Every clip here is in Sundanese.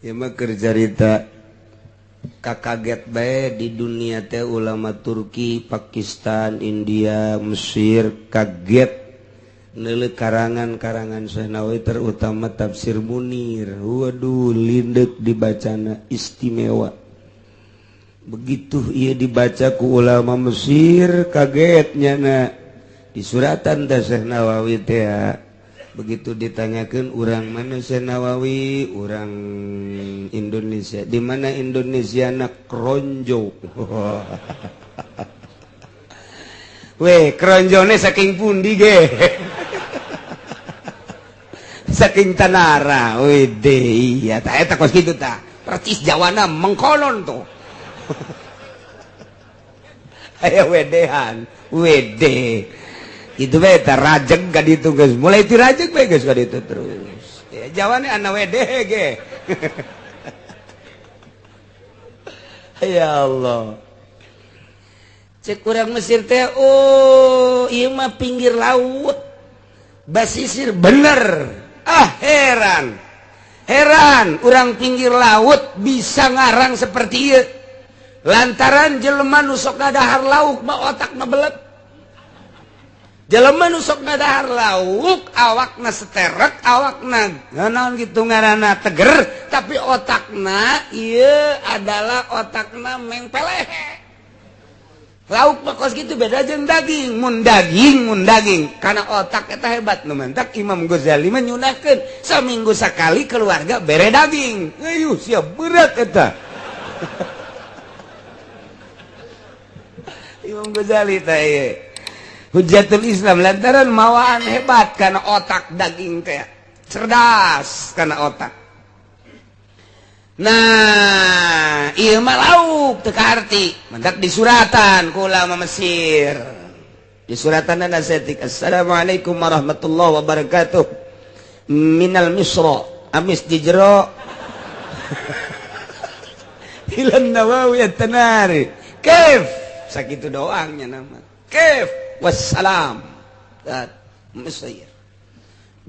Ya mah keur carita kakaget bae di dunia teh ulama Turki, Pakistan, India, Mesir kaget neuleuh karangan-karangan Syekh Nawawi terutama tafsir Munir. Waduh, lindek dibacana istimewa. Begitu ieu dibaca ku ulama Mesir kagetnya di suratan teh Syekh Nawawi teh begitu ditanyakan urang mana Syekh Nawawi, urang Indonesia. Di mana Indonesia nak kronjo. Weh, kronjone saking pundi ge? Saking Tanara. Weh deh, iya tah eta kos kitu tah. Percis Jawana mengkolon tuh. Aya wedehan, wede. Itu bae tah rajeg ka ditu geus. Mulai ti rajeg bae geus ka ditu terus. Ya jawane ana wede ge. Ya Allah. Cek urang Mesir teh, oh, ieu mah pinggir laut. Basisir bener. Ah, heran. Heran urang pinggir laut bisa ngarang seperti ieu. Lantaran jelema nu sok ngadahar lauk mah otakna belet. Jelema nu sok ngadahar lauk awakna seterek, awakna naon kitu ngaranna teger, tapi otakna ieu adalah otakna mengpelehe. Lauk mah kos kitu beda jeung daging. Mun daging kana otak eta hebat nu mentak Imam Ghazali mah nyunahkeun saminggu sakali keluarga bere daging. Ayo siap berat eta. Imam Ghazali teh Hujatul Islam lantaran mawaan hebat karena otak daging teh cerdas karena otak. Nah, ieu mah lauk teu kaarti mendak di suratan ku ulama Mesir. Di suratan nasetik Assalamualaikum warahmatullahi wabarakatuh. Minal Misra amis di jero Ilan Nawawi at-Tanari. Kaif sakitu doangnya nama. Kaif wassalam. Mesir.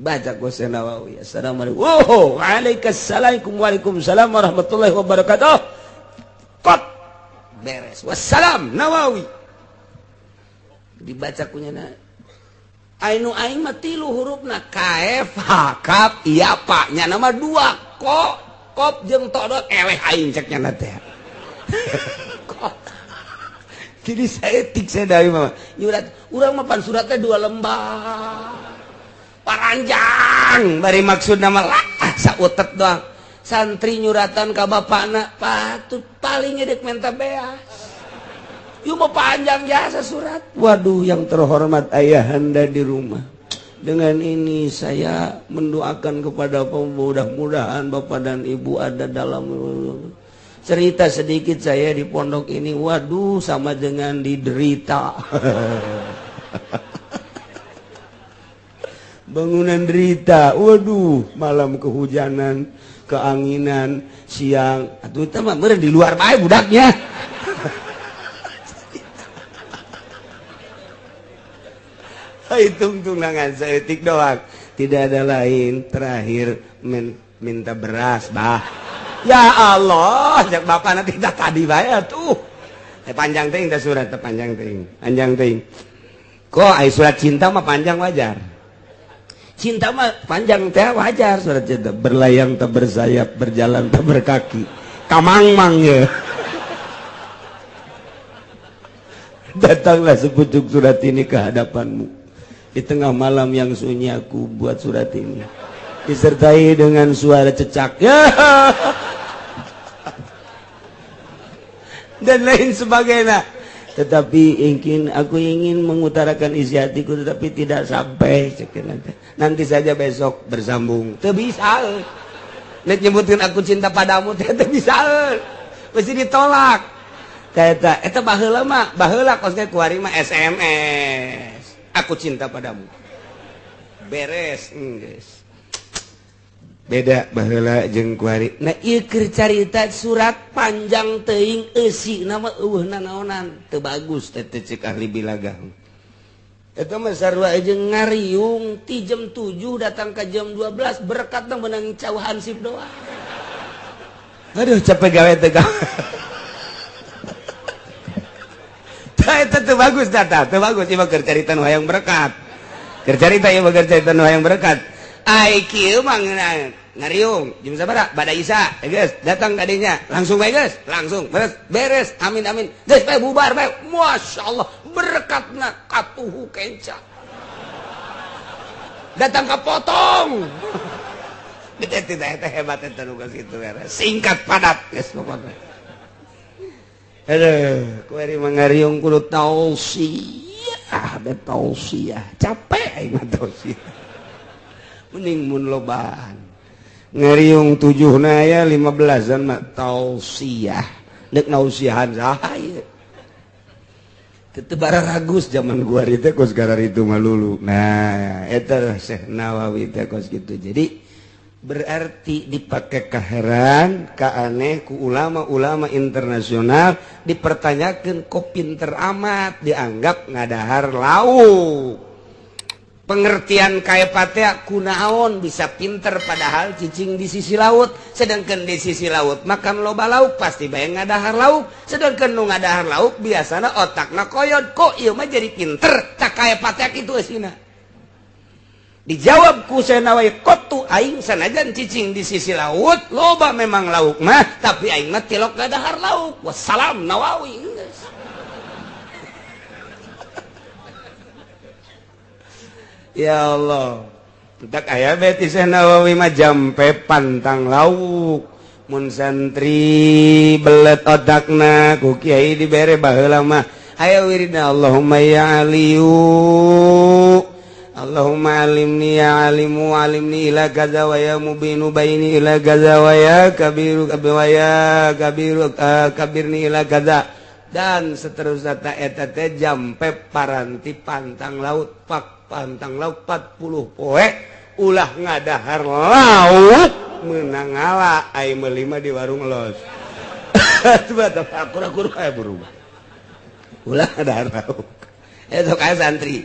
Baca ku Syekh Nawawi. Assalamualaikum. Oh, waalaikumsalam warahmatullahi wabarakatuh. Kot beres. Wassalam Nawawi. Dibaca kunyana. Ainu aing mah tilu hurufna kaef ha kaf iya pa nya nama dua kop jeung todot eleh aing cek nya teh. Jadi saya tik saya dari mama nyurat urang mah pan suratnya 2 lembar. Paranjang bari maksud nama lah sautet doang. Santri nyuratan ka bapakna patut paling edek menta beas. Ieu mah panjang jasa surat. Waduh, yang terhormat ayahanda di rumah. Dengan ini saya mendoakan kepada mudah-mudahan bapak dan ibu ada dalam cerita sedikit saya di pondok ini. Waduh, sama dengan diderita. Bangunan derita, waduh, malam kehujanan, keanginan, siang, atuh teh mah meureun di luar bae budaknya. Hitung-hitung nangan saeutik doang, tidak ada lain terakhir minta beras, bah. Ya Allah, jak bapana tidak tadi bae atuh. Panjang teuing teh surat teh panjang teuing, panjang teuing. Kok ai surat cinta mah panjang wajar. Cinta mah panjang teh wajar surat cinta. Berlayang tak bersayap, berjalan tak berkaki. Kamang-mang ya. Datanglah sepucuk surat ini ke hadapanmu. Di tengah malam yang sunyi aku buat surat ini. Disertai dengan suara cecak. Ya. Dan lain sebagainya. Tetapi aku ingin mengutarakan isi hatiku tetapi tidak sampai. Nanti saja besok bersambung. Teu bisa. Nek nyebutkeun aku cinta padamu teu bisa. Pasti ditolak. Eta baheula mah, baheula kos kuari mah SMS. Aku cinta padamu. Beres, geus. Beda baheula jeung kuari. Nah, ieu keur carita surat panjang teuing eusi nama eueuhna naonan teu bagus teh cek ahli bilagah. Eta mah sarua jeung ngariung ti jam 7 datang ke jam 12 berkatna menang cauh hansip doang. Aduh capek gawe teh gawe. Itu bagus data, itu bagus ieu keur carita nu hayang berkat. Keur carita ieu keur carita nu hayang berkat. Ai kieu mah ngariung jam sabaraha bada Isya geus datang ka dinya langsung bae geus langsung beres amin amin geus bae bubar bae masyaallah berkatna katuhu kenca datang ka potong gede teh hebat eta nu geus kitu singkat padat geus pokona aduh kuari mangariung kudu tausiah da tausiah capek aing mah tausiah mending mun lobaan ngeriung 7 na aya 15an mah tausiah deuk nausiahan saha ieu teu bararagus zaman gua teh kos gara itu mah lulu nah eta Syekh Nawawi teh kos kitu jadi berarti dipake kaheran ka aneh ku ulama-ulama internasional dipertanyakeun kok pinter amat dianggap ngadahar lauk pengertian kaepatea kunaon bisa pinter padahal cicing di sisi laut sedangkan di sisi laut makan loba lauk pasti bae ngadahar lauk sedangkan nu ngadahar lauk biasana otakna koyod kok ieu mah jadi pinter tak kaepatea kitu eusina dijawab ku Senawi kotu aing sanajan cicing di sisi laut loba memang lauk mah tapi aing mah tilok ngadahar lauk wassalam Nawawi geus ya Allah tak aya beti Syekh Nawawi mah jampe pantang lauk mun santri belet otakna ku kiai dibere baheula mah aya wiridna Allahumma ya aliyu Allahumma alimni ya alimu alimni ila kaza wa ya mubinu baini ila kaza wa ya kabiru wa ya kabiru kabirni ila kaza dan seterusnya eta teh jampe paranti pantang laut pantang lauk 40 poe ulah ngadahar lauk meunang ngala ai meuli mah di warung los coba teh akur-akur aya berubah ulah ngadahar lauk eta kae santri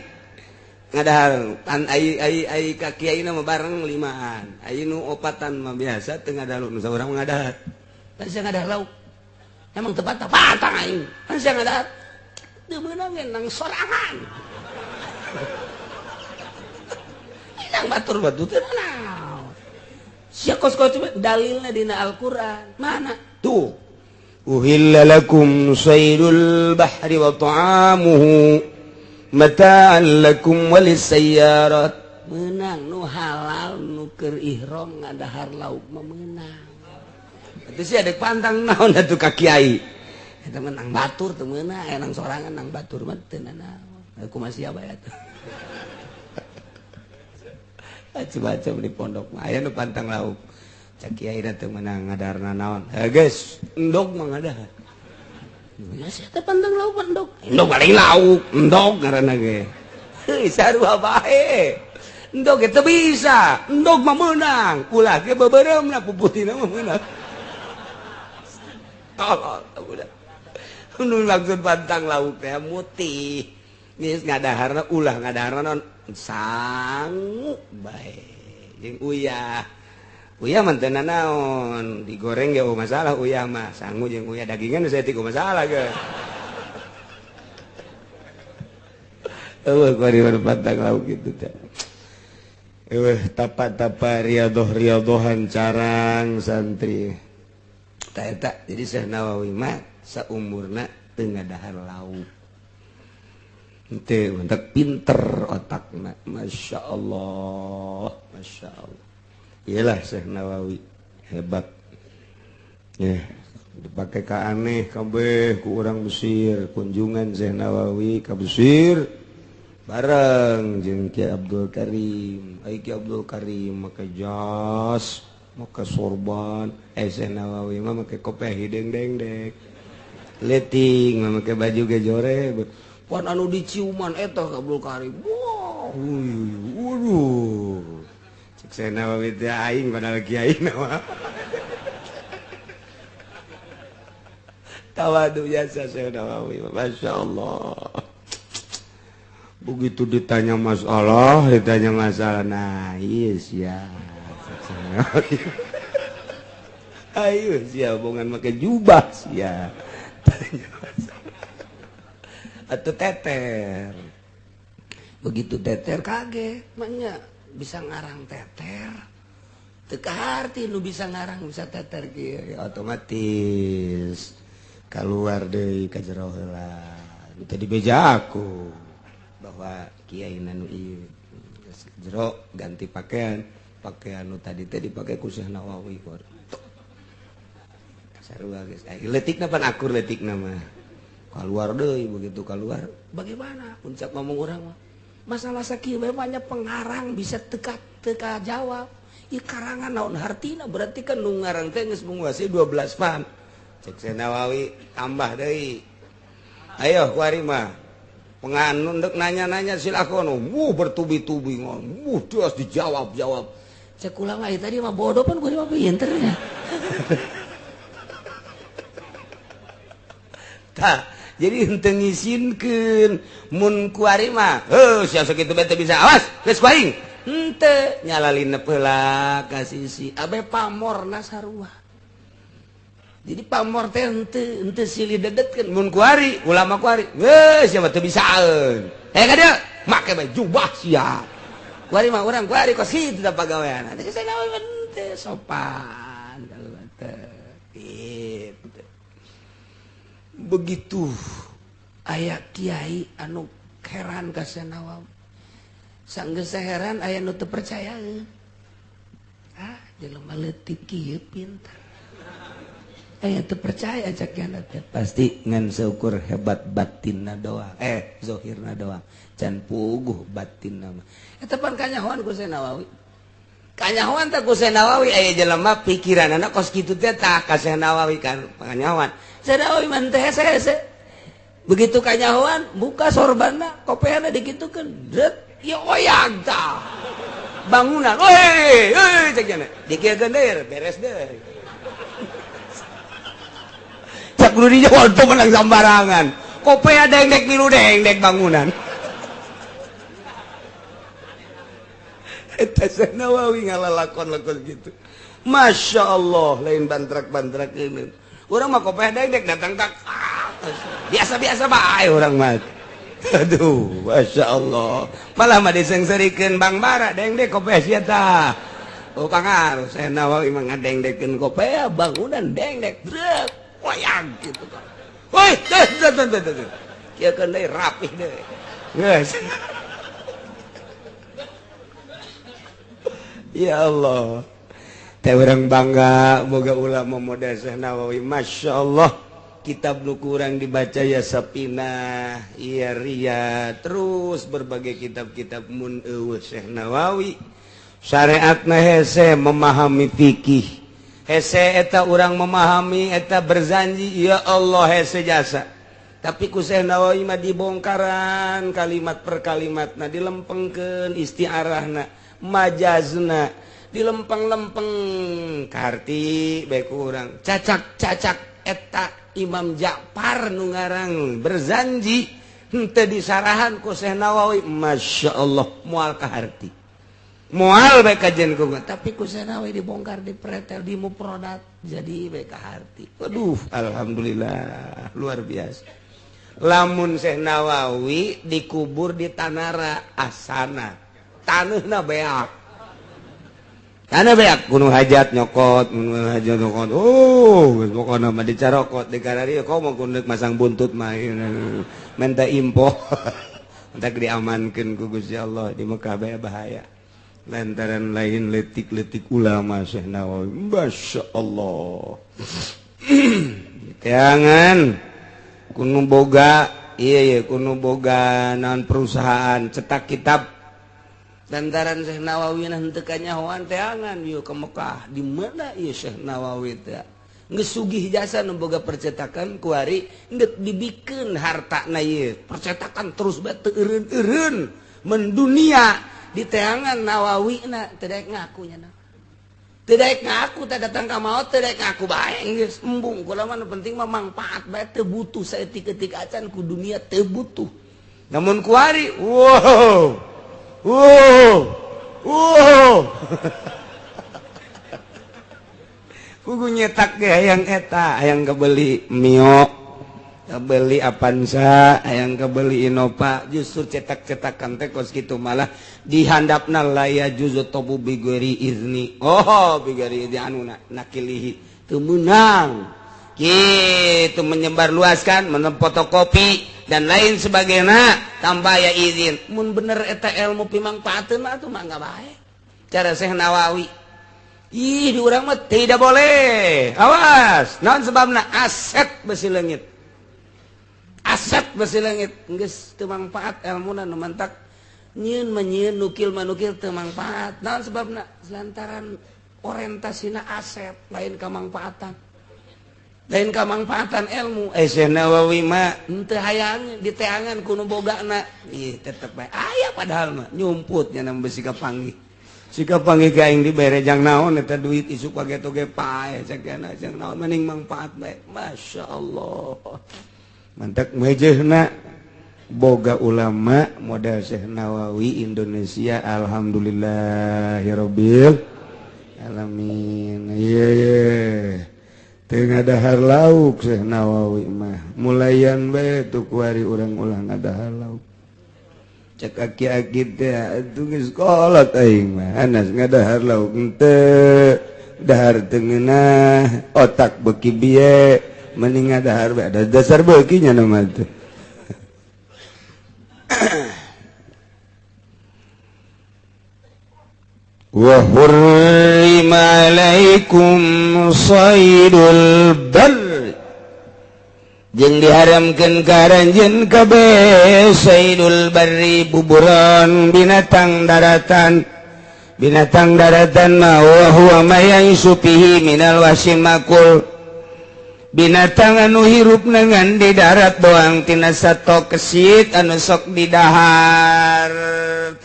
ngadahar pan ai ka kiai na mah bareng 5an ai nu 4an mah biasa teu ngadahar nu saurang ngadahar tah sia ngadahar lauk emang tepat patang aing kan sia ngadahar teu meunang nang sorangan nang batur-batur teh naon sia kos-kos dalilna dina Al-Qur'an mana tuh uhilla lakum saydul bahri wa ta'amuhu mata'an lakum walis-sayyarat meunang nu halal nu keur ihram ngadahar lauk mah meunang atuh sia deuk pantang naon atuh ka kiai eta mah nang batur teu meunang aya nang sorangan nang batur mah teu naon aku masih aba atuh macam-macam di pondok mah aya nu pantang lauk cak kiai teh meunang ngadarna naon geus endog mah ngadahar ya sia teh pantang lauk endog endog paling lauk endog ngaranna ge heuh sarua bae endog teh bisa endog mah meunang ulah ge beubeuremna puputina mah meunang tolol udah nu maksud pantang lauk teh mutih geus ngadaharna ulah ngadaharna naon sangu bae jeung uyah mah teu naon digoreng ge masalah uyah mah sangu jeung uyah dagingan saya tiku masalah ge eueuh kuari pantang lauk kitu teh eueuh tapa-tapa riadoh-riadohan carang santri tah eta jadi Syekh Nawawi mah saumurna teu ngadahar lauk ente untuk pinter otakna Masya Allah iyalah Syekh Nawawi hebat ya dipakai ka aneh kabeh ku urang Mesir kunjungan Syekh Nawawi ka Mesir bareng jeung Ki Abdul Karim Ki Abdul Karim make jas make sorban Syekh Nawawi mah make kopeh hideng dengdek leting make baju gejore pan anu diciuman eta Abdul Karim wah waduh cek Syekh Nawawi teh aing padahal kiai mah tawadu jasa Syekh Nawawi Masya Allah begitu ditanya masalah nah iya siap ayo siabongan make jubah sia atau teter begitu teter kaget maknya bisa ngarang teter teka arti nu bisa ngarang bisa teter kieu otomatis keluar deui ka jero heula tadi beja aku bahwa kiai nanu ieu jero ganti pakaian nu tadi dipakai ku Syekh Nawawi sarua geus leutikna pan akur leutikna mah keluar deui begitu keluar bagaimana puncak ngomong urang mah masalah sakieu banyak pengarang bisa teka jawab ieu karangan naon hartina berarti kan nu ngarang teh geus menguasai 12 paham cek Syekh Nawawi tambah deui ayo kuari mah penganun dek nanya-nanya silakan bertubi-tubi terus dijawab cek ulang lagi tadi mah bodoh pan kuari mah pinter ya tah jadi henteu ngisinkeun mun kuari mah sia sakitu bete bisa awas geus kuaing henteu nyalalina heula ka sisi abe pamorna sarua jadi pamor teh henteu silih dedetkeun mun kuari ulama kuari geus sia mah teu bisaeun ka dieu make bae jubah sia kuari mah urang kuari kos kitu da pagawean teh saya naon teh sopan kalau teh gitu begitu aya kiai anu heran ka Syekh Nawawi sanggeus heran aya nu teu percaya jelema leutik kieu pintar aya teu percaya cakna teh pasti ngan seukur hebat batinna doang zahirna doang can puguh batinna mah eta pan kanyahoan ku Syekh Nawawi kanyahoan teh ku Syekh Nawawi aya jelema pikiranna kos kitu teh tah ka Syekh Nawawi kan kanyahoan Syekh Nawawi mah teh hese begitu kanyahoan buka sorbanna kopeana dikitukeun dret ya oyang tah bangunan cek jana dikiekeun deui beres deui cak kudu dijawab tuh menang sambarangan kopea dengdek milu dengdek bangunan eta Syekh Nawawi ngalalakon-lakon gitu Masya Allah lain bantrak-bantrak ini urang mah kopea dengdek datang tak biasa-biasa bae urang mah aduh Masya Allah malah mah disengserikeun Bang Bara dengdek kopea sia tah Kang Arus Syekh Nawawi mah ngadengdekeun kopea bangunan dengdek brek wayang gitu kan woi kieu keun deui rapih deui geus ya Allah teh urang bangga boga ulama model Syekh Nawawi Masya Allah kitab nu kurang dibaca ya Sapinah iya Ria terus berbagai kitab-kitab mun eueuh Syekh Nawawi syariatna hese memahami fikih hese eta urang memahami eta berzanji ya Allah hese jasa tapi ku Syekh Nawawi mah dibongkaran kalimat per kalimatna dilempengkeun istiarahna majazna dilempeng-lempeng karti bae ku urang cacak-cacak eta Imam Ja'far nu ngarang berzanji henteu disarahan ku Syekh Nawawi Masya Allah moal kaharti moal bae kajian ku tapi ku Syekh Nawawi dibongkar dipretel di mufradat jadi bae kaharti waduh alhamdulillah luar biasa lamun Syekh Nawawi dikubur di Tanara Asana taneuhna beak karena beak gunung hajat nyokot pokoknya mah dicarokot di karari kau mau kundek masang buntut mah minta impo minta diamankan ku Gusti Allah di Mekah bahaya lantaran lain letik-letik ulama Syekh Nawawi Masya Allah jangan kuno boga iya kuno boga naon perusahaan cetak kitab lantaran Syekh Nawawi henteu kanyahoan teangan yeuh ke Mekah di mana ieu Syekh Nawawi teh geus sugih jasa nu boga percetakan kuari geus dibikeun hartana ieu percetakan terus bae teu eureun-eureun mendunia di teangan Nawawina teu daek ngaku nya teu daek ngaku teh datang ka maot teu daek ngaku bae geus embung kula mah penting mah manfaat bae teu butuh saeutik-eutik acan ku dunia teu butuh namun kuari wow kudu nyetak ge hayang eta, hayang kebeli Mio, kebeli Avanza, hayang kebeli Innova, justru cetak-cetakan teh kos kitu malah dihandapna laya juzu tobu bigori izni. Oh, bigori izni anu nakilihi teu meunang. Gitu menyebar luaskan, fotokopi dan lain sebagainya tanpa ya izin. Mun bener eta ilmu pimangpaateun mah atuh mah enggak bae. Cara Syekh Nawawi. Ih, di urang mah tidak boleh. Awas, naon sebabna? Aset besi leungit. Aset besi leungit geus teu mangpaat ilmuna nu mantak nyieun mah nyieun, nukil mah nukil teu mangpaat. Naon sebabna? Lantaran orientasina aset lain kamangpaatan. Lain kamangpaatan ilmu. Syekh Nawawi mah henteu hayang diteangan ku nu bogana. Ih, tetep bae aya padahal mah nyumputnya nam besi kapanggih. Sika panggih ka aing dibere jang naon eta duit isuk page-toge pae sakana jang naon mending mangpaat bae. Masyaallah. Mantak mejehna boga ulama model Syekh Nawawi Indonesia alhamdulillahirabbil alamin. Iya. Teu ngadahar lauk Syekh Nawawi mah. Mulayan bae tuh kuari urang ulah ngadahar lauk. Cek aki-aki teh atuh geus kolot aing mah. Anas ngadahar lauk henteu. Dahar teu ngeunah, otak beuki bieu, mending ngadahar bae. Ada dasar beukinya nama teh. Wa hurrima alaikum saydul barr jeung diharamkeun ka aranjeun kabeh saydul barri buburon binatang daratan mah wa huwa ma yaishu fihi minal wasimakul binatang anu hirupna ngan di darat doang tina sato kesit anu sok di dahar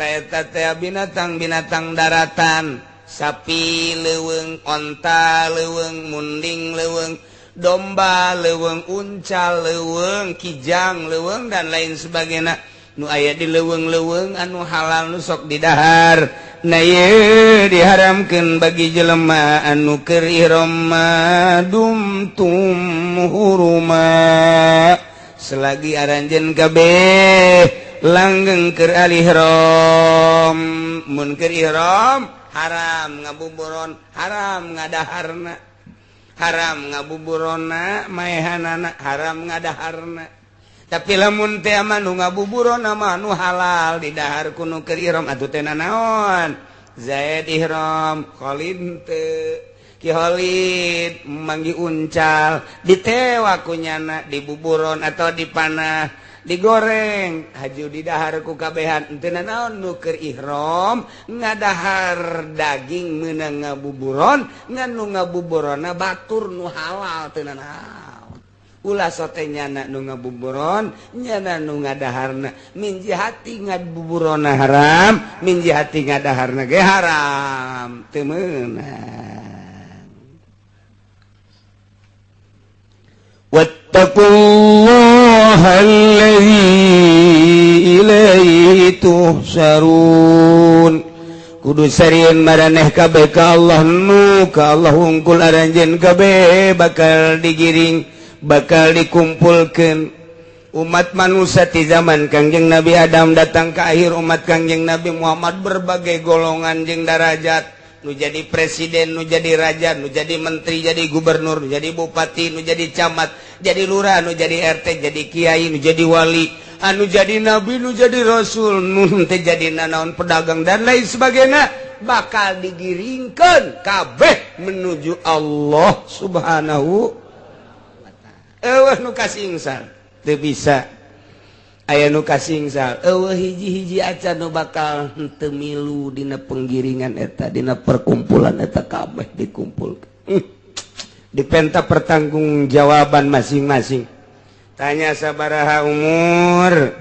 eta teh binatang-binatang daratan sapi leuweung onta leuweung munding leuweung domba leuweung uncal leuweung kijang leuweung dan lain sebagainya nu aya di leuweung-leuweung anu halal nu sok di dahar na ye diharamkeun bagi jelema anu keur ihram dumtum huruma selagi aranjeun kabeh langgeng keur ihram mun keur ihram haram ngabuburon haram ngadaharna haram ngabuburonna maehanana haram ngadaharna tapi lamun teh mah nu ngabuburonna mah nu halal di dahar kuno keur ihram atuh teh naon zaid ihram Khalid teu Ki Khalid manggi uncal ditewa kunyana di buburon atau di panah digoreng haju di dahar ku kabehan teu naon nu keur ihram ngadahar daging meunang ngabuburon ngan nu ngabuburonna batur nu halal teu naon ulah sote nyana nu ngabuburon nyana nu ngadaharna min jihati ngabuburonna haram min jihati ngadaharna ge haram teu meunang. Wattaqullaha alladzi ilaihi tuhsyarun kudu sarieun maraneh kabeh ka Allah nu ka Allah hungkul aranjeun kabeh bakal digiring bakal dikumpulkan umat manusia di zaman Kangjeng Nabi Adam datang ke akhir umat Kangjeng Nabi Muhammad berbagai golongan jeung darajat nu jadi presiden nu jadi raja nu jadi menteri jadi gubernur nu jadi bupati nu jadi camat jadi lurah nu jadi RT jadi kiai nu jadi wali anu jadi nabi nu jadi rasul nu teh jadi naon pedagang dan lain sebagainya bakal digiringkeun kabeh menuju Allah Subhanahu eueuh nu kasingsan teu bisa aya nu kasingsan eueuh hiji-hiji acan nu bakal henteu milu dina penggiringan eta dina perkumpulan eta kabeh dikumpulkeun dipenta pertanggungjawaban masing-masing tanya sabaraha umur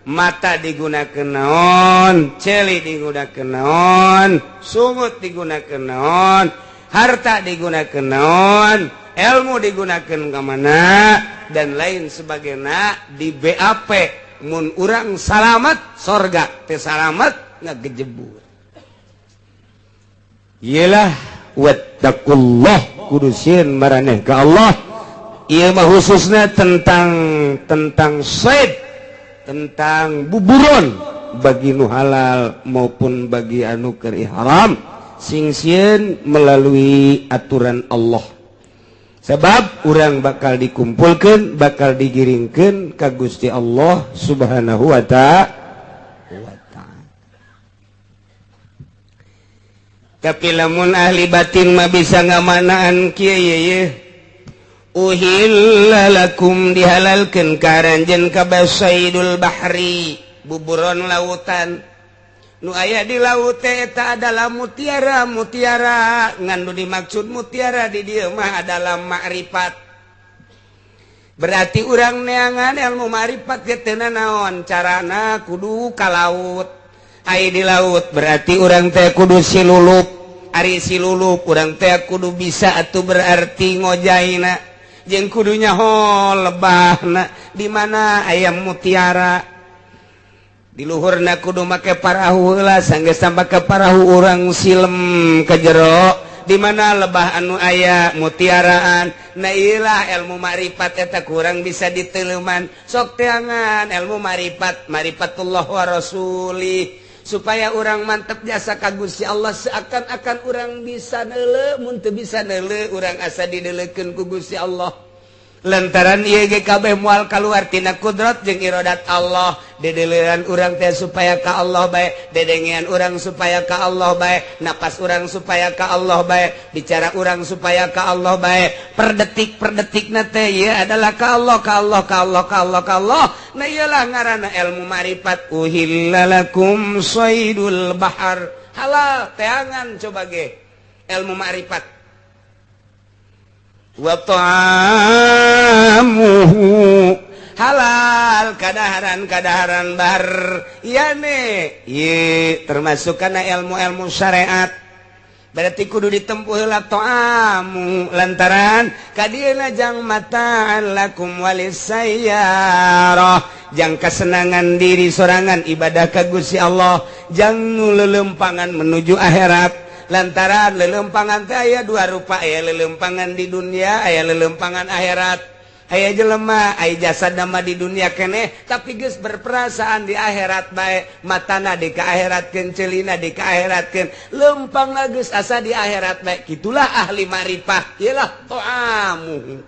mata digunakeun naon celi digunakeun naon sungut digunakeun naon harta digunakeun naon ilmu digunakan ke mana dan lain sebagainya di BAP mun urang salamat sorga teh salamat ngagejebur iyalah wattaqullah kudusieun maraneh ka Allah. Ieu mah khususna tentang sayd, tentang buburon bagi nu halal maupun bagi anu keur ihram sing sieun melalui aturan Allah. Sebab urang bakal dikumpulkeun, bakal digiringkeun ka Gusti Allah Subhanahu wa ta'ala. Tapi lamun ahli batin mah bisa ngamanaan kieu ye. Uhilla lakum dihalalkeun karanjeun kabeh saydul bahri, buburon lautan. Nu aya di laut teh eta adalah mutiara nganu dimaksud mutiara di dieu mah adalah makrifat. Berarti urang neangan ilmu makrifat ge teu naon carana kudu ka laut. Ai di laut berarti urang teh kudu silulup. Ari silulup urang teh kudu bisa atuh berarti ngojaina jeung kudu nyaho lebahna di mana aya mutiara. Di luhurna kudu make parahu heula sanggeus make parahu urang silem ka jero di mana lebah anu aya mutiaraan. Nah iyalah ilmu makrifat eta kurang bisa diteleuman. Sok teangan ilmu marifatullah wa rasulih supaya orang mantep jasa ka Gusti Allah seakan-akan orang bisa neuleuh mun teu bisa neuleuh urang asa dideuleukeun ku Gusti Allah. Lantaran ieu ge kabeh moal kaluar tina kudrat jeung iradat Allah. Dedeleuan urang teh supaya ka Allah bae, dedengean urang supaya ka Allah bae, napas urang supaya ka Allah bae, bicara urang supaya ka Allah bae. Per detikna teh ieu adalah ka Allah, ka Allah, ka Allah, ka Allah, ka Allah. Nah iyalah ngaranna ilmu marifat. Uhillalakum saydul bahar. Halal teangan coba ge ilmu marifat. Wa ta'amuhu halal kadaharan bahar. Iya nih ieu termasuk kana ilmu-ilmu syariat. Berarti kudu ditempuh heula ta'amu lantaran kadieuna jang mata'an lakum walisayyarah, jang kesenangan diri sorangan ibadah ka Gusti Allah, jang lelempangan menuju akhirat. Lantaran lelempangan teh aya dua rupa, aya lelempangan di dunia, aya lelempangan akhirat. Aya jelema aya jasad nama di dunia keneh tapi geus berperasaan di akhirat bae, matana di ka akhiratkeun, ceulina di ka akhiratkeun, lempangna geus asa di akhirat bae. Kitulah ahli marifah, iyalah ta'amu.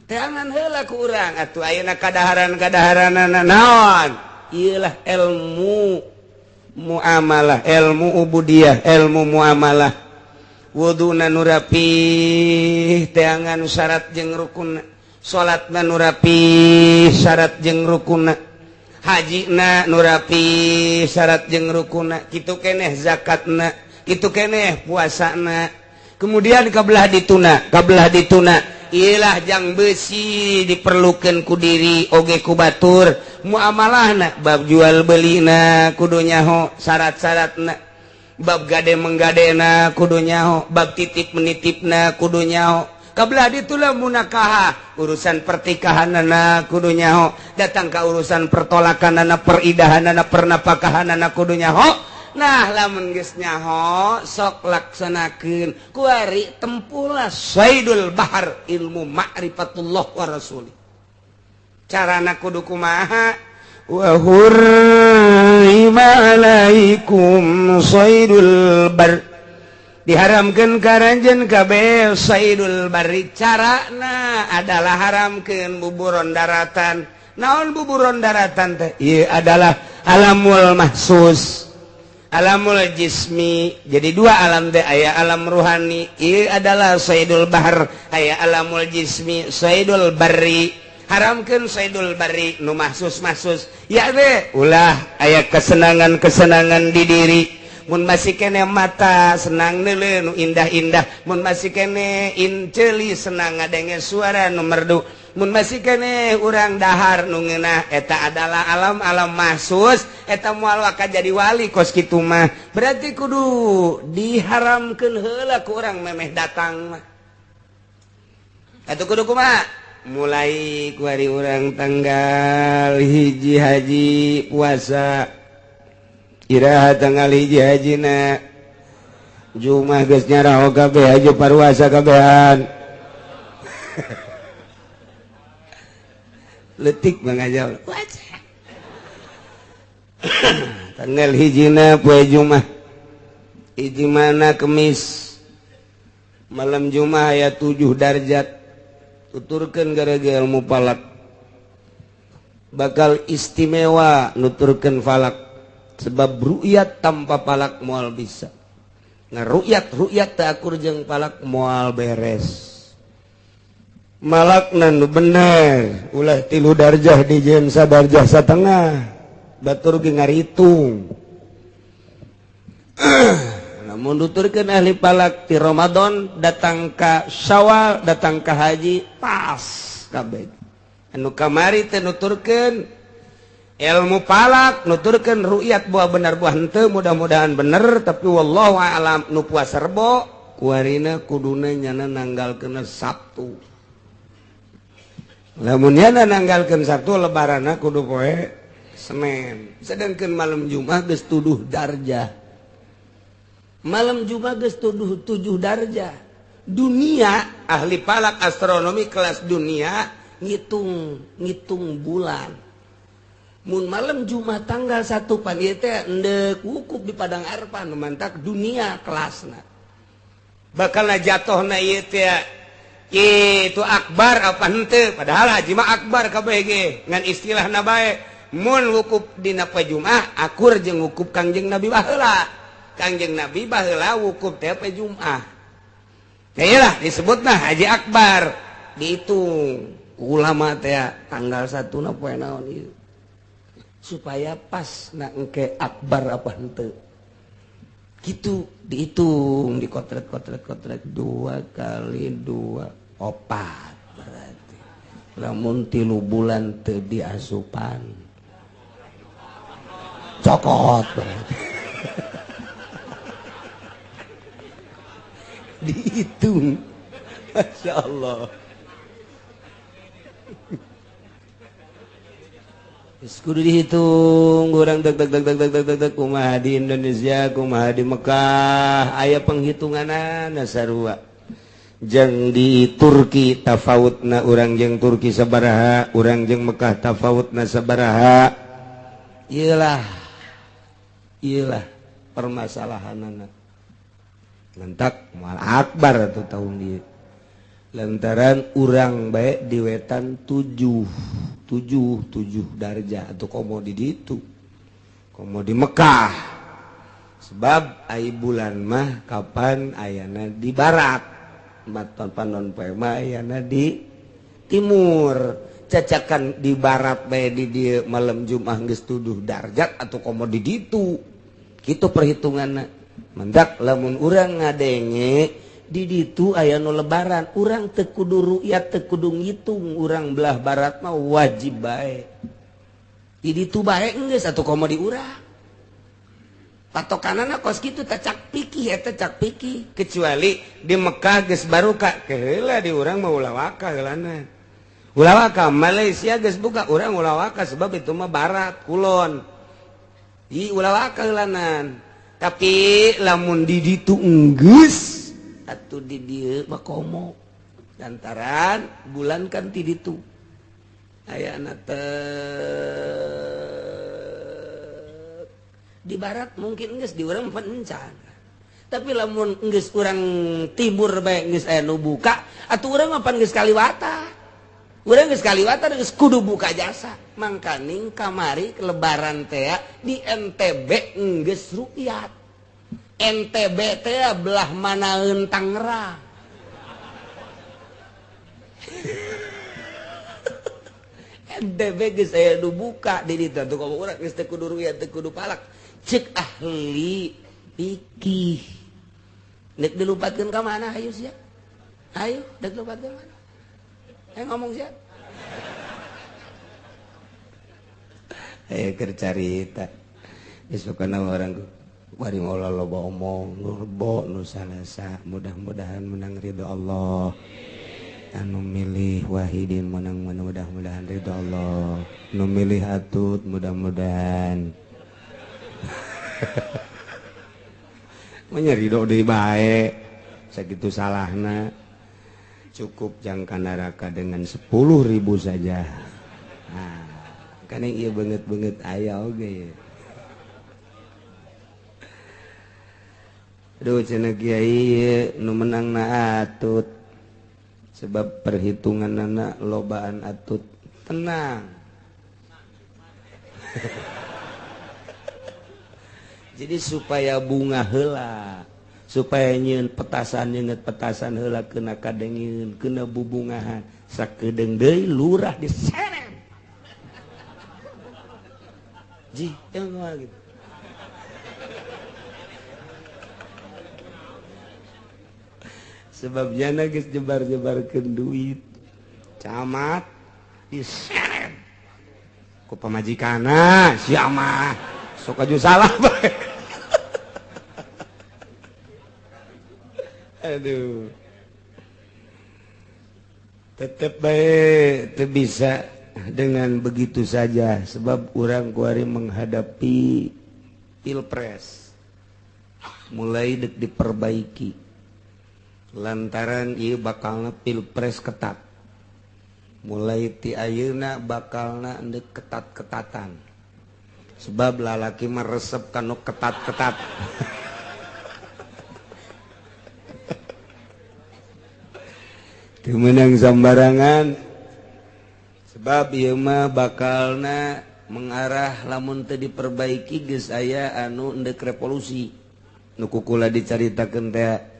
Teangan heula ku urang atuh ayeuna kadaharan-kadaharanana naon? Iyalah ilmu muamalah, ilmu ubudiyah, ilmu muamalah. Wuduna nu rapih teangan syarat jeung rukunna, salatna nu rapih syarat jeung rukunna, hajina nu rapih syarat jeung rukunna, kitu keneh zakatna, kitu keneh puasana. Kemudian kabelah dituna iyalah jang beusi diperlukeun ku diri oge ku batur. Muamalahna bab jual belina kudu nyaho syarat-syaratna, bab gade menggadena kudu nyaho, bab titip menitipna kudu nyaho. Kabelah ditulah munakaha urusan pertikahanana kudu nyaho, datang ka urusan pertolakanana, peridahanana, pernapakahanana kudu nyaho. Nah lamun geus nyaho sok laksanakeun kuari tempuhlah saydul bahar, ilmu ma'rifatullah wa rasulih. Carana kudu kumaha? Wa hurrima alaikum saydul bar, diharamkeun karanjeun kabeh saydul barri. Carana adalah haramkeun buburon daratan. Naon buburon daratan teh? Ieu adalah alamul mahsus, alamul jismi. Jadi dua alam teh, aya alam ruhani, ieu adalah saydul bahar, aya alamul jismi, saydul barri. Haramkeun saydul barri nu mahsus ya be ulah aya kesenangan di diri. Mun masih kene mata senang neuleuh nu indah-indah, mun masih kene inceuli senang ngadenge suara nu merdu, mun masih kene urang dahar nu ngeunah, eta adalah alam-alam mahsus. Eta moal waka jadi wali kos kitu mah berarti kudu diharamkeun heula ku urang memeh datang mah. Atuh kudu kumaha? Mulai ku hari urang tanggal hiji haji puasa, iraha tanggal hiji hajina Jumat geus nyaraho kabeh aja paruasa kabehan. Letik mangajal. Tanggal hijina poe Jumat. Hiji mana Kemis. Malam Jumat aya 7 darajat. Tuturkeun gara-gara ilmu falak. Bakal istimewa nuturkeun falak. Sebab ru'yat tanpa falak moal bisa. Nah ru'yat teu akur jeung falak moal beres. Malakna nu bener ulah 3 darjah dijieun sadarjah satengah batur ge ngaritung. Namun nuturkeun ahli falak ti Ramadan datang ka Syawal datang ka haji pas kabeh. Anu kamari teh nuturkeun ilmu falak nuturkeun ru'yat buah bener buah henteu mudah-mudahan bener tapi wallahu a'lam nu puasa Rebo kuarina kuduna nyana nanggalkeun Sabtu. Lamun nyana nanggalkeun Sabtu lebaranna kudu poe Senin. Sedangkeun malam Jumat geus 7 darjah. Malam Jumat geus 7 darjah. Dunia ahli falak astronomi kelas dunia ngitung bulan. Mun malam Jumat tanggal 1 pan ieu teh endek wukuf di Padang Arfah nu mantak dunia kelasna. Bakalna jatohna ieu teh itu akbar apa henteu padahal haji mah akbar kabeh ge ngan istilahna bae mun wukuf dina poe Jumat akur jeung wukuf Kangjeng Nabi baheula. Kangjeng Nabi baheula wukuf teh poe Jumat. Iyalah disebutna haji akbar dihitung ulama teh tanggal 1 na poe naon ieu supaya pas na engke akbar apa henteu gitu dihitung dikotret 2 kali 2 opat berarti lamun 3 bulan teu diasupan cokot berarti dihitung Masya Allah. Kudu dihitung orang deg kumaha di Indonesia kumaha di Mekah aya penghitunganana sarua. Jeung di Turki tafautna urang jeung Turki sabaraha urang jeung Mekah tafautna sabaraha. Iyalah permasalahanana mentak moal akbar atuh tahun dieu lantaran urang bae di wetan 7 darjah atau komo di ditu komo di Mekah sebab ai bulan mah kapan ayana di barat maton panon poe mah ayana di timur cacakan di barat bae di dieu malam Jumat geus 7 darjat atau komo di ditu kitu perhitunganna mendak lamun urang ngadenge di ditu aya nu lebaran urang teu kudu ru'yat teu kudu ngitung urang belah barat mah wajib bae di ditu bae geus atuh komo di urang patokanana kos kitu teh cak pikih eta cak pikih kecuali di Mekah geus barokah keheula di urang mah ulah waka heulana ulah waka Malaysia geus buka urang ulah waka sebab itu mah barat kulon ulah waka heulanan tapi lamun di ditu geus atuh di dieu mah komo lantaran bulan kan ti ditu ayana teh di barat mungkin geus di urang pencan tapi lamun geus urang timur bae geus aya nu buka atuh urang mah pan geus kaliwata urang geus kaliwata geus kudu buka jasa mangkaning kamari lebaran teh di NTB geus ru'yat NTB teh belah manaeun Tangerang. NTB geus aya nu buka di ditu tuh komo urang geus teu kudu ru'yat teu kudu palak. Cek ahli fikih. Nek dilupatkeun ka mana hayu sia? Hayu, dek lupatkeun mana? Ngomong sia. Ayo keur carita. Isukana orang bari maula loba omong nurbo nu salasa mudah-mudahan menang ridho Allah anu milih wahidin menang mudah-mudahan ridho Allah nu milih atut mudah-mudahan ridho deui bae sakitu salahna cukup jangka neraka dengan 10.000 saja. Nah, kan ieu beungeut-beungeut aya oge. Aduh cenah kiai nu menangna atut sebab perhitunganna lobaan atut. Tenang. Jadi supaya bunga heula, supaya nyeun petasan nyeungeut petasan heula keuna kadengeun, keuna bubungahan, sakedeung deui lurah diseret. Ji, tengok gitu. Sebab jana geus jebar-jebarkeun duit. Camat diseret. Ku pamajikanna sia mah sok aju salah bae. Aduh. Tetep bae teu bisa dengan begitu saja sebab urang kuari menghadapi pilpres mulai dek diperbaiki lantaran ieu bakalna pilpres ketat mulai ti ayeuna bakalna endek ketat-ketatan sebab lalaki mah resep kanu ketat-ketat. Teu meunang sambarangan sebab ieu mah bakalna mengarah lamun teu diperbaiki geus aya anu endek revolusi nu kukula dicaritakeun teh.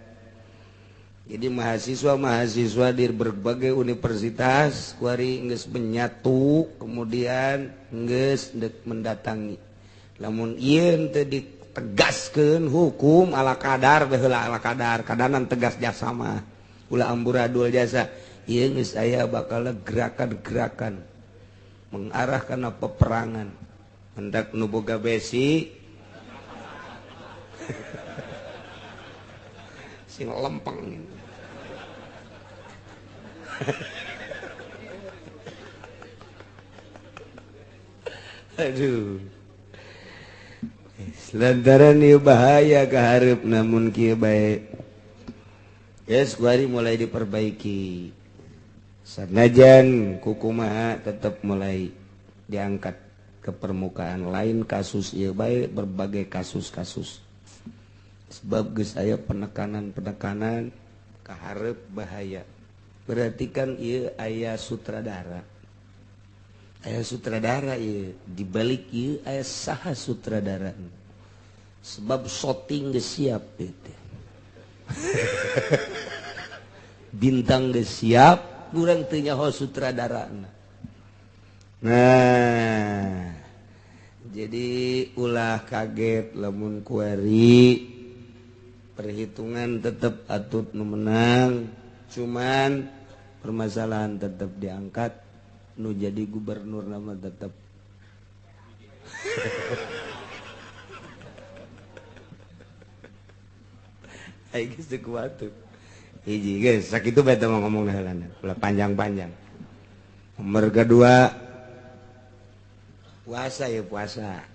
Jadi mahasiswa di berbagai universitas kuari geus menyatu kemudian geus endek mendatangi lamun ieu teu ditegaskeun hukum ala kadar baheula ala kadar kadanan tegas jasa mah ulah amburadul jasa ieu geus aya bakal gerakan-gerakan mengarah kana peperangan hendak nu boga besi sing lempeng. Aduh. Lantaran ieu bahaya ka hareup namun kieu bae. Geus kuari mulai diperbaiki. Sanajan kukumaha tetap mulai diangkat ke permukaan lain kasus ieu bae berbagai kasus-kasus. Sebab geus aya penekanan-penekanan ka hareup bahaya. Berarti kan ieu aya sutradara. Aya sutradara ieu, di balik ieu aya saha sutradara. Sebab syuting geus siap teh. Bintang geus siap, urang teu nyaho sutradarana. Nah, jadi ulah kaget lamun kuari perhitungan tetap atut nu menang cuman permasalahan tetap diangkat nu jadi gubernur nama tetap ai geus teu kuat tuh hiji geus sakitu bae teh ngomong heulana ulah panjang-panjang. Nomor kedua puasa ya puasa.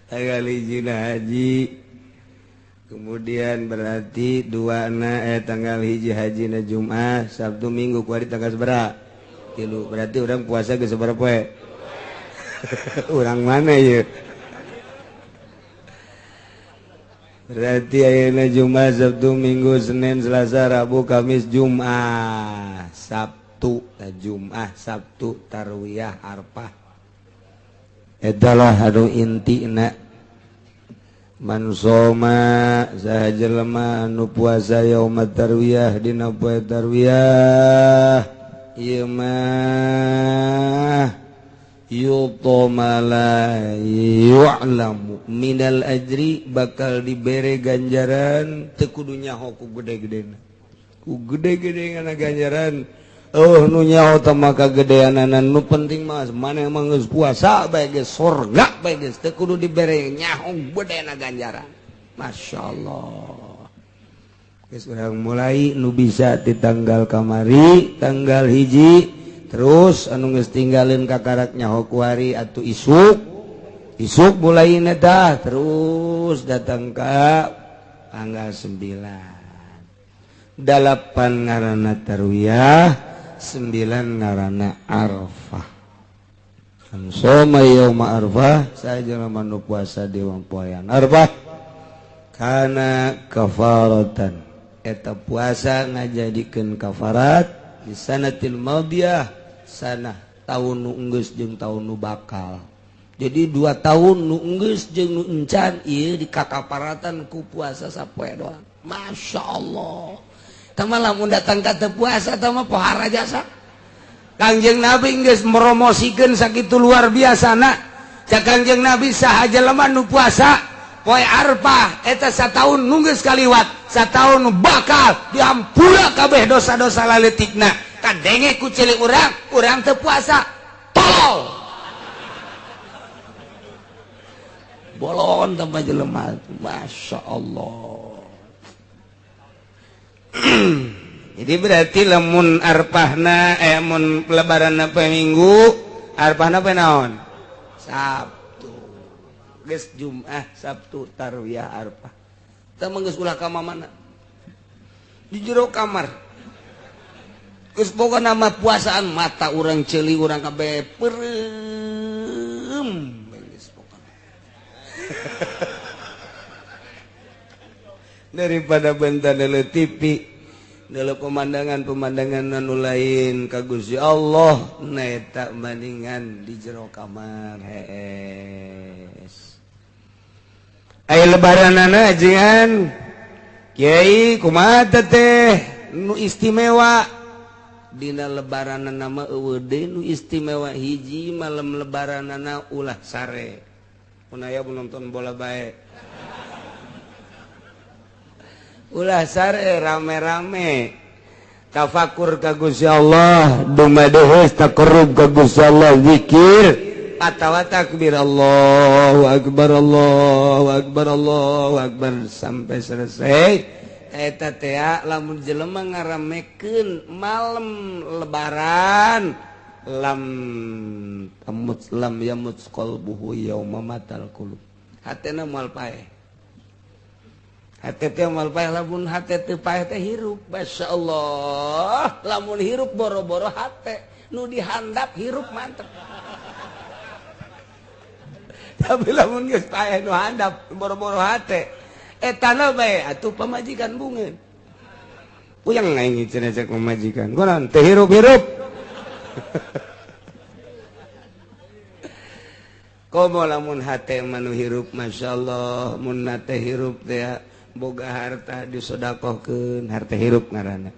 Tanggal hijina haji kemudian berarti tanggal hiji hajina Jumat Sabtu Minggu kuari tanggal seberapa 3 berarti orang puasa ke seberapa poe orang mana ya berarti ayeuna Jumat Sabtu Minggu Senin Selasa Rabu Kamis Jumat Sabtu Jumat Sabtu Tarwiyah Arfah etalah anu intina man soma saha jelema anu puasa yaumut tarwiyah dina poe tarwiyah ieu mah yutomala yu'lamu minal ajri bakal dibere ganjaran teu kudu nyaho ku gede-gedena ku gede-gedena ganjaran. Oh nu nyaho teh mah kagedeanan nu penting mah maneh mah geus puasa bae geus surga bae geus teu kudu dibere nyaho bedena ganjaran. Masyaallah. Geus urang mulai nu bisa di tanggal kamari tanggal hiji terus anu geus tinggalin kakarak nyaho kuari atuh isuk isuk mulai dah terus datang ke tanggal 9. 8 ngaranna tarwiyah, 9 ngaranna arfah. Soma yauma arfah saja manu puasa di poean arfah kana kafaratan eta puasa ngajadikeun kafarat di sanatil madiyah sana tahun nu enggeus jeung tahun nu bakal. Jadi 2 tahun nu enggeus jeung nu encan ieu dikakaparatan ku puasa sapoe doang. Masya Allah. Tama lamun datang ka teu puasa tama pohara jasa. Kangjeng Nabi geus meromosikeun sakitu luar biasana. Cak Kangjeng Nabi sahaja lemah nu puasa poe Arfah eta sataun nu geus kaliwat, sataun nu bakal diampura kabeh dosa-dosa laletikna. Kadenge ku cili urang teu puasa. Tol. Bolon tambah jelema. Masya Allah. Jadi berarti lamun arpahna mun lebaranna poe Minggu, arpahna poe naon? Sabtu. Geus Jumat, Sabtu tarwiyah arpah. Teu mah geus ulah ka mamana. Di jero kamar. Geus boga nama puasaan mata urang ceuli urang kabeh peureum. Geus pokona. Daripada bentar dulu TV dalam pemandangan anu lain ka Gusti Allah na eta bandingan di jero kamar hees. Aya lebaranana ajengan Kiai kumaha teh nu istimewa dina lebaranana mah eueuh deui nu istimewa hiji malam lebaranana ulah sare. Mun aya nonton bola bae ulah sare rame-rame tafakur ka Gusti Allah dumadeheus taqarrub ka Gusti Allah zikir atawa takbir Allahu akbar Allahu akbar Allahu akbar sampai selesai. Eta teh lamun jelema ngaramekeun malam lebaran lam yamut qalbuhu yauma matal qulub hatena moal paeh. Hati teh mal paeh lamun hati teu paeh teh hirup. Masyaallah, lamun hirup boro-boro hati nu dihandap hirup mantep. Tapi lamun geus paeh nu handap boro-boro hati eta na bae atuh pamajikan bungeun. Puyang aing cenah cek pamajikan. Kunaon teh hirup-hirup. Komo lamun hati manu hirup masyaallah mun nate hirup teh boga harta disodakohkeun harta hirup ngaranna.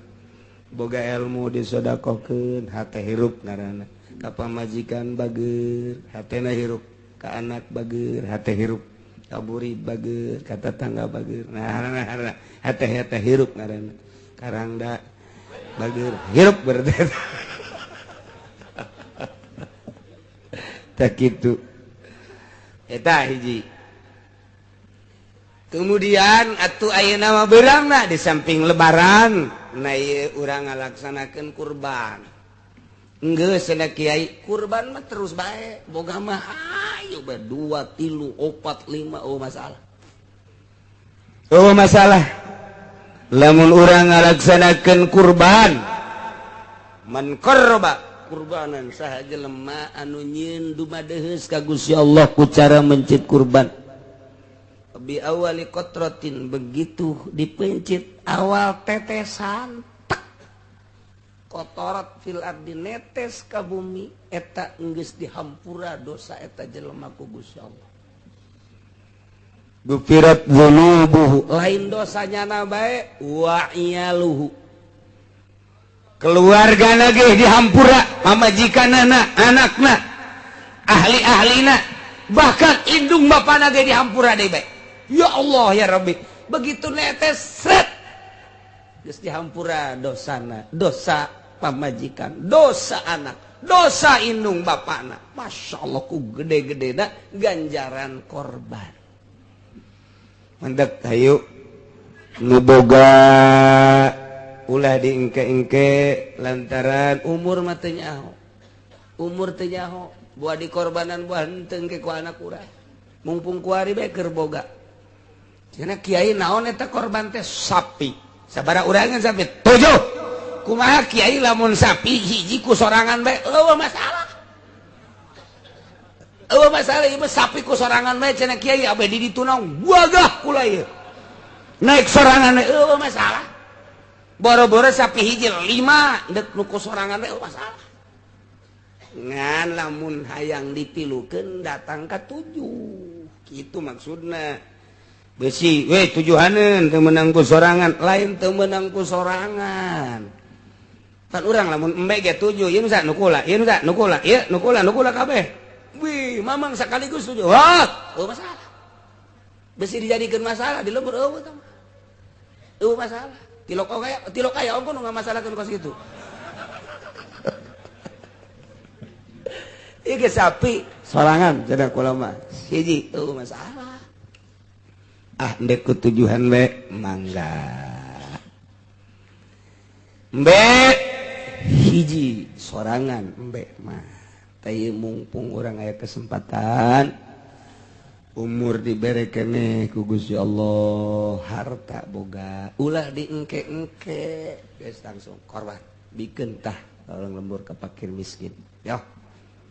Boga ilmu disodakohkeun harta hirup ngaranna. Ka pamajikan bageur hatena hirup, ka anak bageur hate hirup, ka buri bageur, ka tetangga bageur. Nah hate hirup ngaranna. Karangda bageur hirup berarti. Tak kitu. Eta hiji. Kemudian atuh ayeuna mah beurangna di samping lebaran na ieu urang ngalaksanakeun kurban. Enggeus cenah Kiai, kurban mah terus bae, boga mah hayu bae 2, 3, 4, 5 masalah. Masalah. Lamun urang ngalaksanakeun kurban man qarraba kurbanan sahaja lemah anu nyieun dumadeheus ka Gusti Allah ku cara mencit kurban. Bi awali kotrotin begitu dipencit awal tetesan tak kotorat fil ardi netes ka bumi eta geus dihampura dosa eta jelema ku Gusti Allah. Gufirat dzunubuhu lain dosanya na bae wa iyaluhu keluargana ge dihampura pamajikanana anakna ahli-ahlina bahkan indung bapana ge dihampura deui bae. Ya Allah ya Rabbi begitu netes set geus dihampura dosana, dosa pamajikan, dosa anak, dosa indung bapana. Masya Allah ku gede-gedena ganjaran korban. Mandek hayu nu boga ulah diengke-engke lantaran umur mah teu nyaho. Umur teu nyaho, buah dikorbanan buah henteu engke ku anak urang. mumpung kuari bae keur boga cenah kiai naon eta korban teh sapi sabaraha urangan sapi 7 kumaha kiai lamun sapi hiji ku sorangan bae eueuh masalah ieu sapi ku sorangan bae cenah kiai abdi di ditu naon wagah kula ieu naik sorangan eueuh masalah boro-boro sapi hiji 5 dek nu ku sorangan bae masalah ngan lamun hayang ditilukeun datang ka 7 kitu maksudna besi we tujuaneun teu meunang ku sorangan lain teu meunang ku sorangan pan urang lamun embe ge 7 ieu nusa nu kula ieu nusa nu kula ieu nu kula kabeh wih mamang sakaligus 7 wah masalah besi dijadikeun masalah di lembur eueuh tah eueuh masalah tilok kaya ongko nu ngamasalahkeun kos kitu Iki sapi sorangan cenah kula mah hiji masalah ndek kutujuhan we mangga mbe hiji sorangan mbe mah teh mumpung urang aya kesempatan umur dibere keneh ku Gusti Allah harta boga ulah diengke-engke geus langsung korban bikeun tah tolong lembur ka fakir miskin yo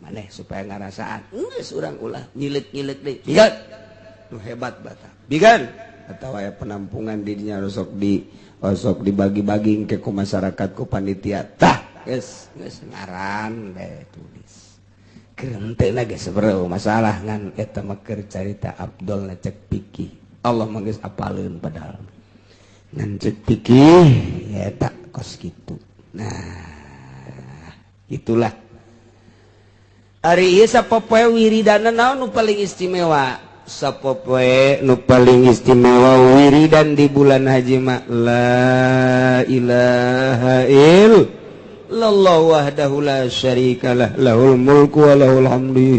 maneh supaya ngarasaan geus urang ulah nyileuk-nyileuk deui bigan nu hebat bata bigan atawa aya penampungan di dinya osok dibagi-bagi engke ku masyarakat ku panitia tah geus ngaran deh tulis kerenteuna geus sabareu masalah ngan eta mah keur carita Abdul na cek pikih Allah mah geus apaleun padahal ngan cek pikih ya eta kos kitu nah itulah ari ieu sapopoe wiridana naon nu paling istimewa sapopoe nu paling istimewa wiridan di bulan haji mah la ilaha illallah wahdahu la syarikalah lahul mulku wa lahul hamdu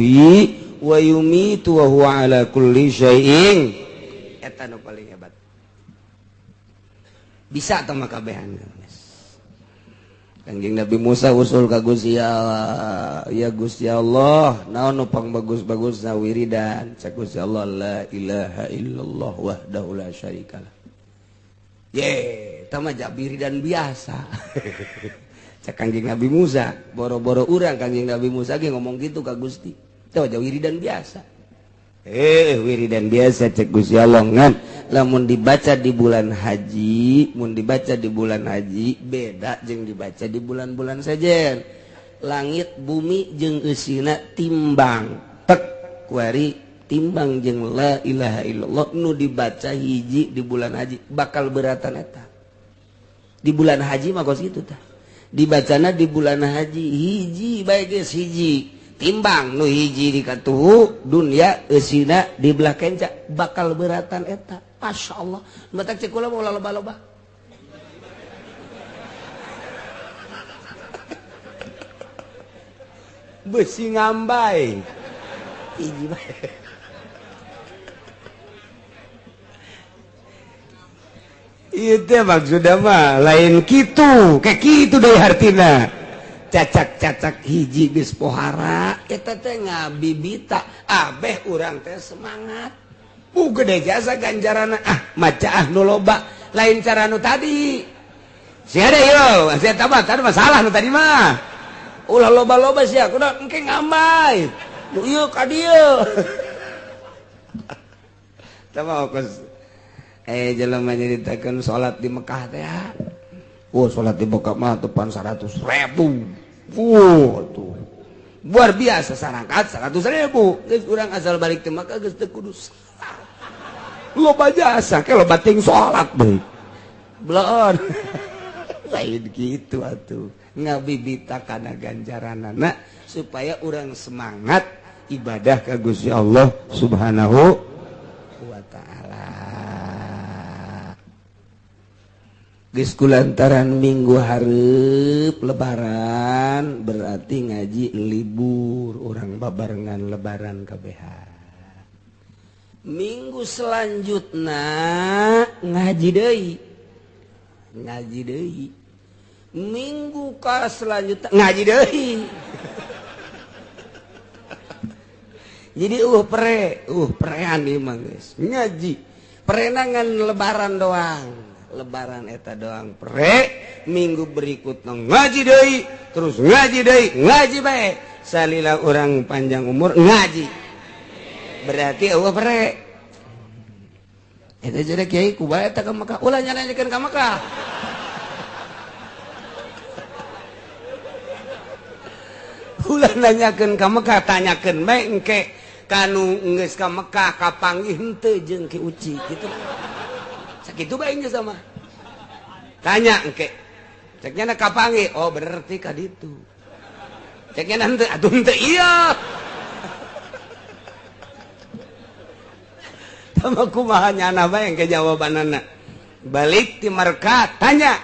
wa yumitu wa huwa ala kulli syai'in eta nu paling hebat bisa tah makabehan Kanjeng Nabi Musa usul ka Gusti Allah, ya Gusti Allah, naon nu pang bagus-bagusna wiridan? Cak Gusti Allah la ilaha illallah wahdahu la syarikalah. Ye, tah mah wiridan biasa. Cak Kanjeng Nabi Musa, boro-boro urang Kanjeng Nabi Musa ge ngomong gitu ka Gusti. Tah wiridan biasa. Wiridan biasa cek Gusti Allah ngan lamun dibaca di bulan haji beda jeung dibaca di bulan-bulan sajen langit bumi jeung eusina timbang tek kuari timbang jeung la ilaha illallah nu dibaca hiji di bulan haji bakal beratan eta di bulan haji mah kos kitu tah dibacana di bulan haji hiji bae geus hiji timbang nu hiji di katuhu dunya eusina di belah kenca bakal beratan eta Masya Allah batak cek kula mau loba-loba besi ngambai hiji bae ieu teh maksudna mah lain kitu kayak kitu deui hartina cacak-cacak hiji geus pohara eta teh ngabibita abeh urang teh semangat gede jasa ganjarana maca nu loba lain cara nu tadi sia deui yo sia tambah tadi masalah nu tadi mah ulah loba-loba sia kudu engke ngambay nu ieu ka dieu tama kos jelema nyaritakeun salat di Mekah teh salat di Mekah mah tepan 100.000 tuh luar biasa sarangkat 100.000 geus urang asal balik teh Mekah geus teu kudu loba jasa ke loba ting salat deui belon lain kitu atuh ngabibita kana ganjaranana supaya urang semangat ibadah ka Gusti Allah Subhanahu wa taala geus kulantaran minggu hareup lebaran berarti ngaji libur urang babarengan lebaran kabehan minggu selanjutnya ngaji deui minggu ka selanjutnya ngaji deui Jadi perean ieu mah geus ngaji. Perenangan lebaran doang. Lebaran eta doang pere, minggu berikutnya ngaji deui, terus ngaji deui, ngaji bae. Salila orang panjang umur ngaji. Berarti eueuh pere. Eta jadi kiai kumaha eta ka Mekah? Ulah nyanyakeun ka Mekah. Ulah nanyakeun ka Mekah, tanyakeun bae engke kanu geus ka Mekah kapanggih henteu jeung Ki Uci kitu. Sakitu bae geus sama. Tanya engke. Cek nya kapanggih? Oh berarti ka ditu. Cek nya henteu, atuh henteu iya. Tama kumaha nyana bae engke jawabanana. Balik ti marka tanya.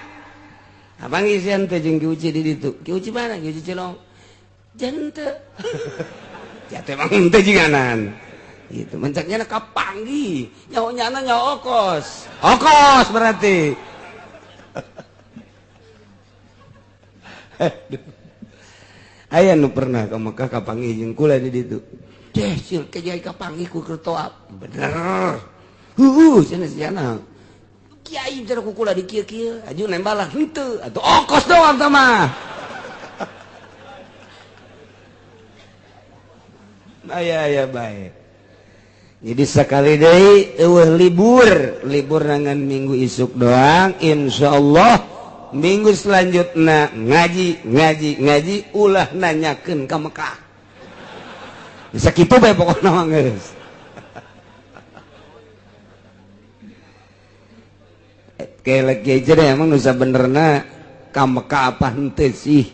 Kapanggih si henteu jeung Ki Uci di ditu? Ki Uci mana? Ki Uci Cilong. Jente. Ya teh mang henteu jinganan. Gitu. Mencaknya kapanggih. Nyaho-nyana nyaho okos. Okos berarti. Aya nu pernah ka Mekah kapanggih jeung kula di ditu. Teh sil kejai kapanggih ku kertoap. Bener. Cenah siana. Kiai cara ku kula di kieu-kieu, aju nembalah henteu atuh okos doang tah mah. Aya baik. Jadi sekali deui eueuh libur nangan minggu isuk doang, insyaallah minggu selanjutnya ngaji ulah nanyakeun ka Mekah. Sakitu bae pokona mah geus. Kelek ge jadi emang nu sabenerna ka Mekah apa henteu sih?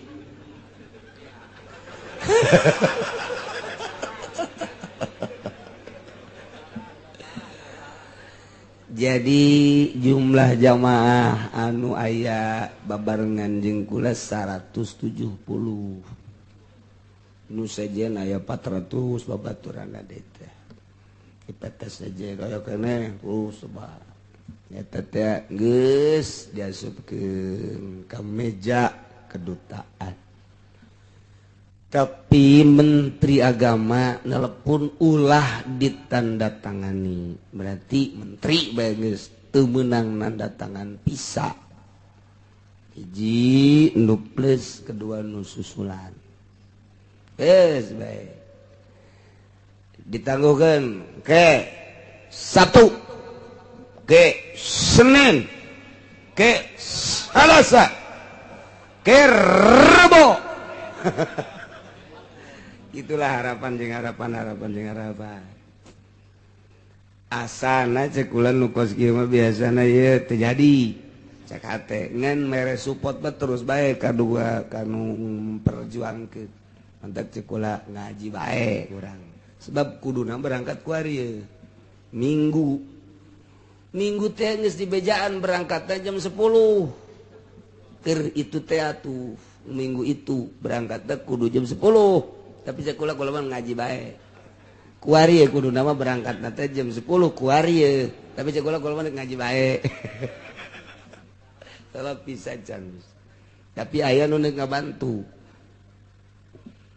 Jadi jumlah jamaah anu aya babarengan jeung kula 170. Nu sajen aya 400 babaturan ade teh. Ipates saja kaya keneh sebar. Eta teh geus diasupkeun ka meja kedutaan. Tapi Menteri Agama nelepon ulah ditandatangani. Berarti menteri bae geus teu meunang nandatangan pisa. Hiji nu plus, kedua nu susulan. Geus bae. Ditangguhkeun ke Sabtu, ke Senin, ke Selasa, ke Rebo. Itulah harapan. Asana cek ulan nu kos kieu mah biasana ieu teu jadi. Cek hate ngan mere support mah terus bae kadua kanu perjuangkeun. Mantap cek ulah ngaji bae urang. Sebab kuduna berangkat ku ari Minggu. Minggu teh geus di bejaan berangkatna jam 10. Keur itu teh atuh minggu itu berangkatna kudu jam 10. Tapi saya kula mah ngaji bae. Kuari kudu nama berangkat nanti jam 10 kuari. Tapi saya kula mah ngaji bae. Salah pisan. Tapi aya nu ngabantu.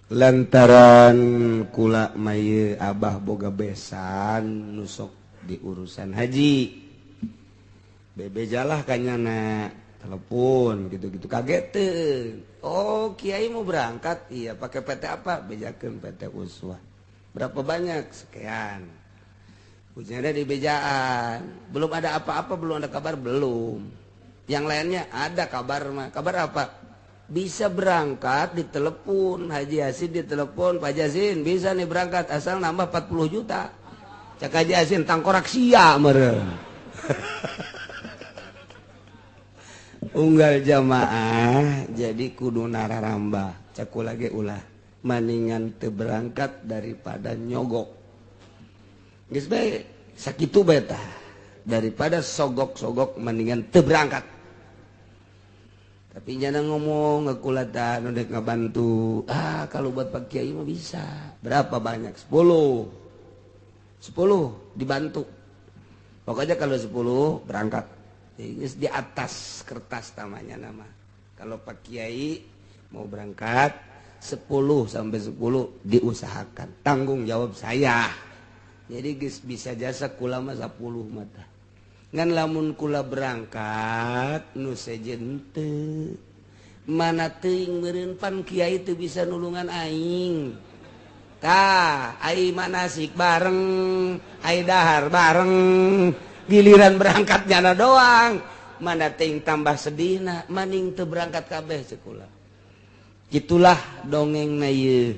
Lantaran kula mah abah boga besan nusok di urusan haji. Bebejalah kanyana telepon gitu-gitu kageteun. Oh kiai mau berangkat, iya pakai PT apa? Bejakeun PT Uswah. Berapa banyak? Sekian. Ujiannya di bejaan. Belum ada apa-apa, belum ada kabar, belum. Yang lainnya ada kabar mah. Kabar apa? Bisa berangkat ditelepon, Haji Yasin ditelepon, Pak Yasin bisa nih berangkat asal nambah 40 juta. Cak Haji Yasin tangkorak sia meureun. Unggal jamaah jadi kudu nararambah caku lagi ulah maningan teu berangkat daripada nyogok geus bae sakitu bae tah daripada sogok-sogok maningan teu berangkat. Tapi jangan ngomong ngekulatan udah ngabantu kalau buat Pak Kiai mah bisa berapa banyak 10 dibantu pokoknya kalau 10 berangkat. Di atas kertas namanya nama. Kalau Pak Kiai mau berangkat 10 sampai 10 diusahakan. Tanggung jawab saya. Jadi geus bisa jasa kula mah 10 mata. Ngan lamun kula berangkat nu sejen teu. Mana teuing meureun pan kiai teu bisa nulungan aing. Tah, ai manasik bareng, ai dahar bareng. Giliran berangkatnya doang. Mana teuing tambah sedihna, maning teu berangkat kabeh ceuk kula. Itulah dongengna ieu.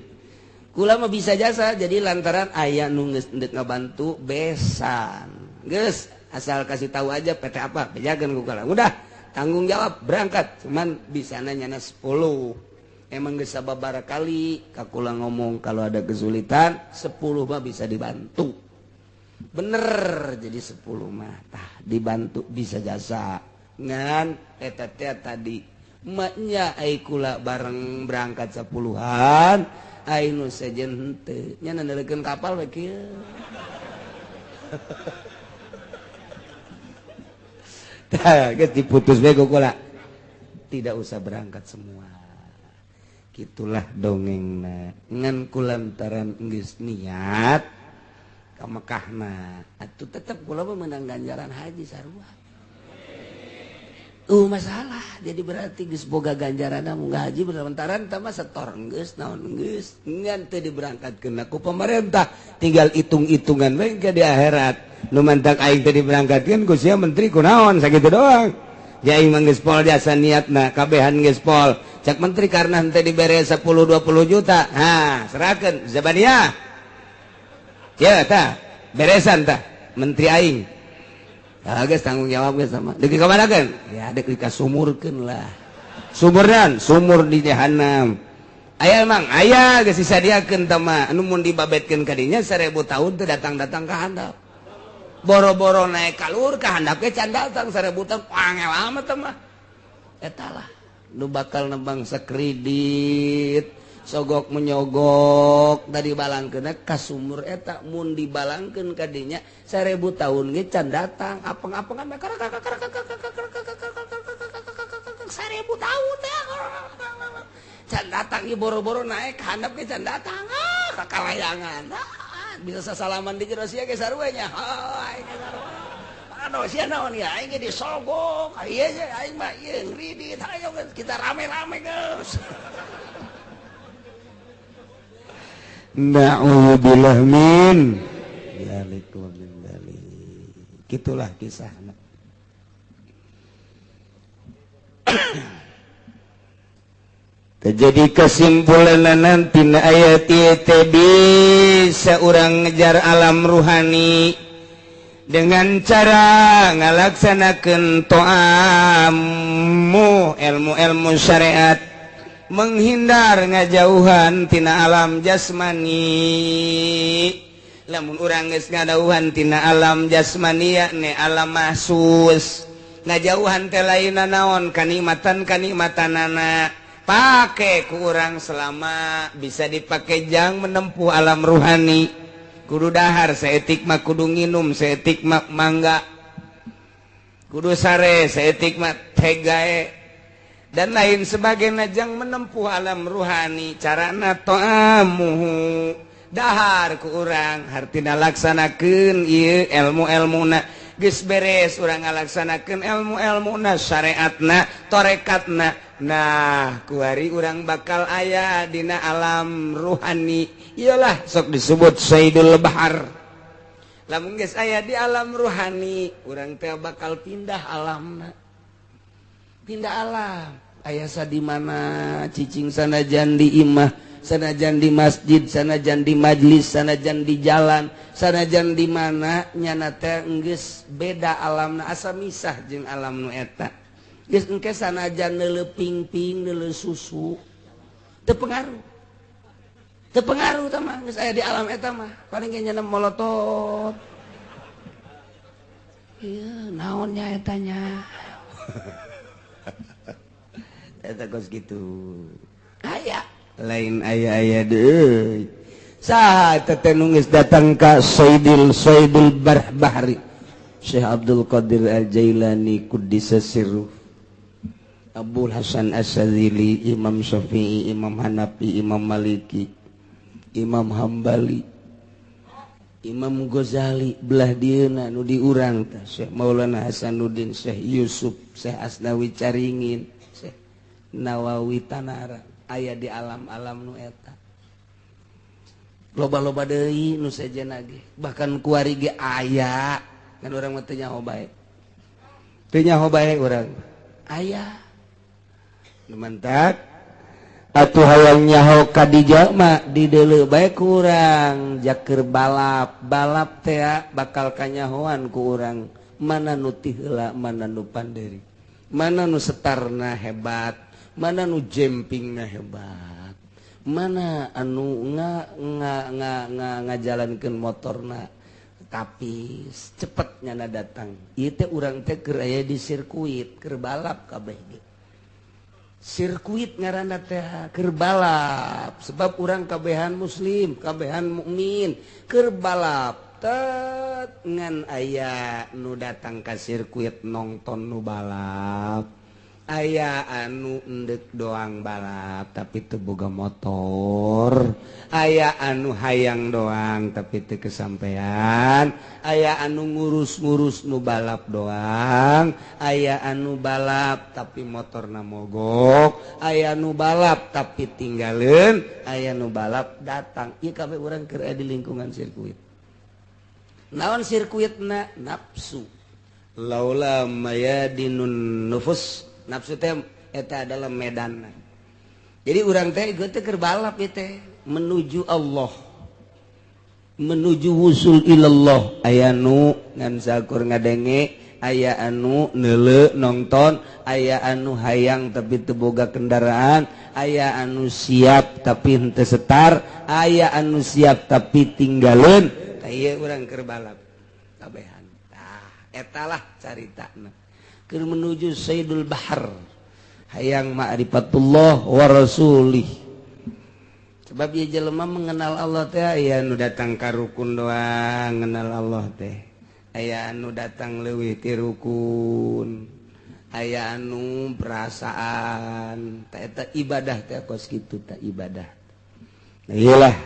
Kula mah bisa jasa jadi lantaran aya nu geus ngabantu besan. Geus asal kasih tahu aja PT apa, bejakeun ku kula. Udah, tanggung jawab berangkat. Cuman bisana nyana 10. Emang geus sababaraha kali ka kula ngomong kalau ada kesulitan 10 mah bisa dibantu. Bener jadi 10 mah tah dibantu bisa jasa. Ngan eta teh tadi maknya ai kula bareng berangkat 10-an, ai nu sejen henteu. Nya naneurekeun kapal we kieu. Tah geus diputus we ku kula. Tidak usah berangkat semua. Gitulah dongengna. Ngan kulantaran geus niat ka Mekahna. Atuh tetep kula mah meunang ganjaran haji sarua. Masalah. Jadi berarti geus boga ganjaranna mun haji berantaran tah mah setor geus naon geus. Ngan teu diberangkatkeun ku pemerintah. Tinggal hitung-hitungan we ke di akhirat. Nu mantak aing teu diberangkatkeun ku sia menteri kunaon sakitu doang. Jai mah geus pol jasa niatna kabehan geus pol. Cak menteri karena henteu dibere 10-20 juta. Ha, serahkeun Zabaniyah. Ya tah, beresan tah menteri aing. Geus tanggung jawab geus sama. Deuk kamanakeun? Ya deuk dikasumurkeun lah. Sumurnan, sumur di jahanam. Aya mang, aya geus disadiakeun tah mah anu mun dibabetkeun ka dinya 1000 tahun teu datang-datang ka handap. Boro-boro naik kalur ka handap ge can datang 1000 tahun angel amat tah mah. Eta lah nu bakal nembang sakredit, sogok menyogok dari balangkeun ka sumur eta mun dibalangkeun ka dinya 1000 tahun ge can datang apeng-apengan 1000 tahun teh can datang ieu boro-boro naik handap ge can datang kakalayangan bisa sasalaman di jero sia ge sarua nya hai aduh sia naon ya aing ge disogok ieu aing mah ieu ngridit hayo kita rame-rame geus. Na'udzubillah min dzalik wa min dzalik. Gitulah kisahna. Terjadi kesimpulan nanti ayat itu bisa orang ngejar alam ruhani dengan cara ngalaksanakan to'amu ilmu-ilmu syariat, menghindar ngajauhan tina alam jasmani. Lamun urang geus ngadauhan tina alam jasmani yakni alam mahsus, ngajauhan teh lainna naon kanikmatan-kanikmatanana. Pake ku urang selama bisa dipake jang menempuh alam ruhani. Kudu dahar saeutik mah kudu nginum, saeutik mah mangga. Kudu sare saeutik mah teh gae. Dan lain sebagainya jang menempuh alam ruhani. Carana to'amuhu dahar ku urang hartina laksanakeun ieu ilmu-ilmuna geus beres urang ngalaksanakeun ilmu-ilmuna syariatna torekatna. Nah kuari urang bakal aya dina alam ruhani. Iyalah sok disebut Sayyidul Bahar. Lamun geus aya di alam ruhani urang teh bakal pindah alamna. Pindah alam ayasa di mana cicing sanajan di imah, sanajan di masjid, sanajan di majlis, sanajan di jalan, sanajan di mana nyana teh geus beda alamna asa misah jeung alam nu eta. Geus engke sanajan neuleuh ping-ping, neuleuh susu teu pengaruh. Teu pengaruh tah mah geus aya di alam eta mah. Paling ge nyana molotot. Ieu naon nya eta nya. Eta kos kitu. Aya lain aya deui. Saha eta teh nu geus datang ka Sayyidul Bahri Syekh Abdul Qadir Al-Jailani Quddisa Sirruh. Abul Hasan As-Sadzili, Imam Syafi'i, Imam Hanafi, Imam Maliki, Imam Hambali, Imam Ghazali, belah dieuna nu diurang teh Syekh Maulana Hasanuddin, Syekh Yusuf, Syekh Asnawi Caringin, Syekh Nawawi Tanara, aya di alam-alam nu eta. Loba-loba deui nu sejenna ge. Bahkan kuari ge aya, kan urang mah teu nyaho bae. Teu nyaho bae urang. Aya. Mantap. Atuh hayang nyaho ka dijal mah dideuleu bae ku urang, jakeur balap teh bakal kanyahoan ku urang, mana nu ti heula mana nu pandeuri, mana nu setarna hebat, mana nu jempingna hebat, mana anu ngajalankeun motorna tapi cepetnya datang. Ieu teh urang teh keur aya di sirkuit keur balap kabeh ge. Sirkuit ngaranna teh keur balap, sebab urang kabehan muslim, kabehan mukmin keur balap. Tet ngan aya nu datang ka sirkuit nongton nu balap, aya anu endek doang balap tapi teu boga motor, aya anu hayang doang tapi teu kesampean, aya anu ngurus-ngurus nu balap doang, aya anu balap tapi motorna mogok, aya nu balap tapi tinggaleun, aya nu balap datang. Ieu kabeh urang keur aya di lingkungan sirkuit. Naon sirkuitna? Nafsu. Laula mayadinun nufus, nafsu teh eta adalah medan. Jadi urang teh geus teh keur balap ieu teh menuju Allah, menuju wusul ilallah. Aya nu ngan sakur ngadenge, aya anu neuleu nongton, aya anu hayang tapi teu boga kendaraan, aya anu siap tapi henteu setar, aya anu siap tapi tinggaleun. Ieu urang keur balap kabehan. Tah eta lah caritana. Keur menuju Sayyidul Bahar, hayang ma'rifatullah wa rasulih. Sebab ieu jelema mengenal Allah teh aya nu datang ka rukun doang ngenal Allah teh, aya anu datang leuwih ti rukun, aya anu perasaan. Tah eta ibadah teh kos kitu tah ibadah. Nah iyalah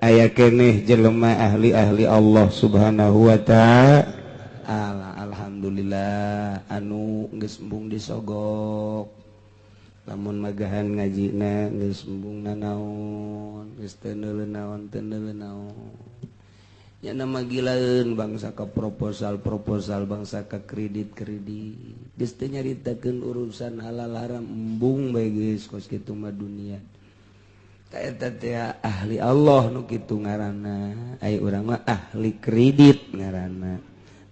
aya keneh jelema ahli-ahli Allah Subhanahu wa ta'ala. Alhamdulillah anu geus embung disogok, lamun magahan ngajina geus embung nanaon, geus teu neuleun naon teu neuleun naon. Nya nama gilaeun bangsa ka proposal bangsa ka kredit geus teu nyaritakeun urusan halal haram, embung bae geus kos kitu mah dunia. Eta teh ahli Allah nu kitu ngaranna. Aya urang mah ahli kredit ngaranna,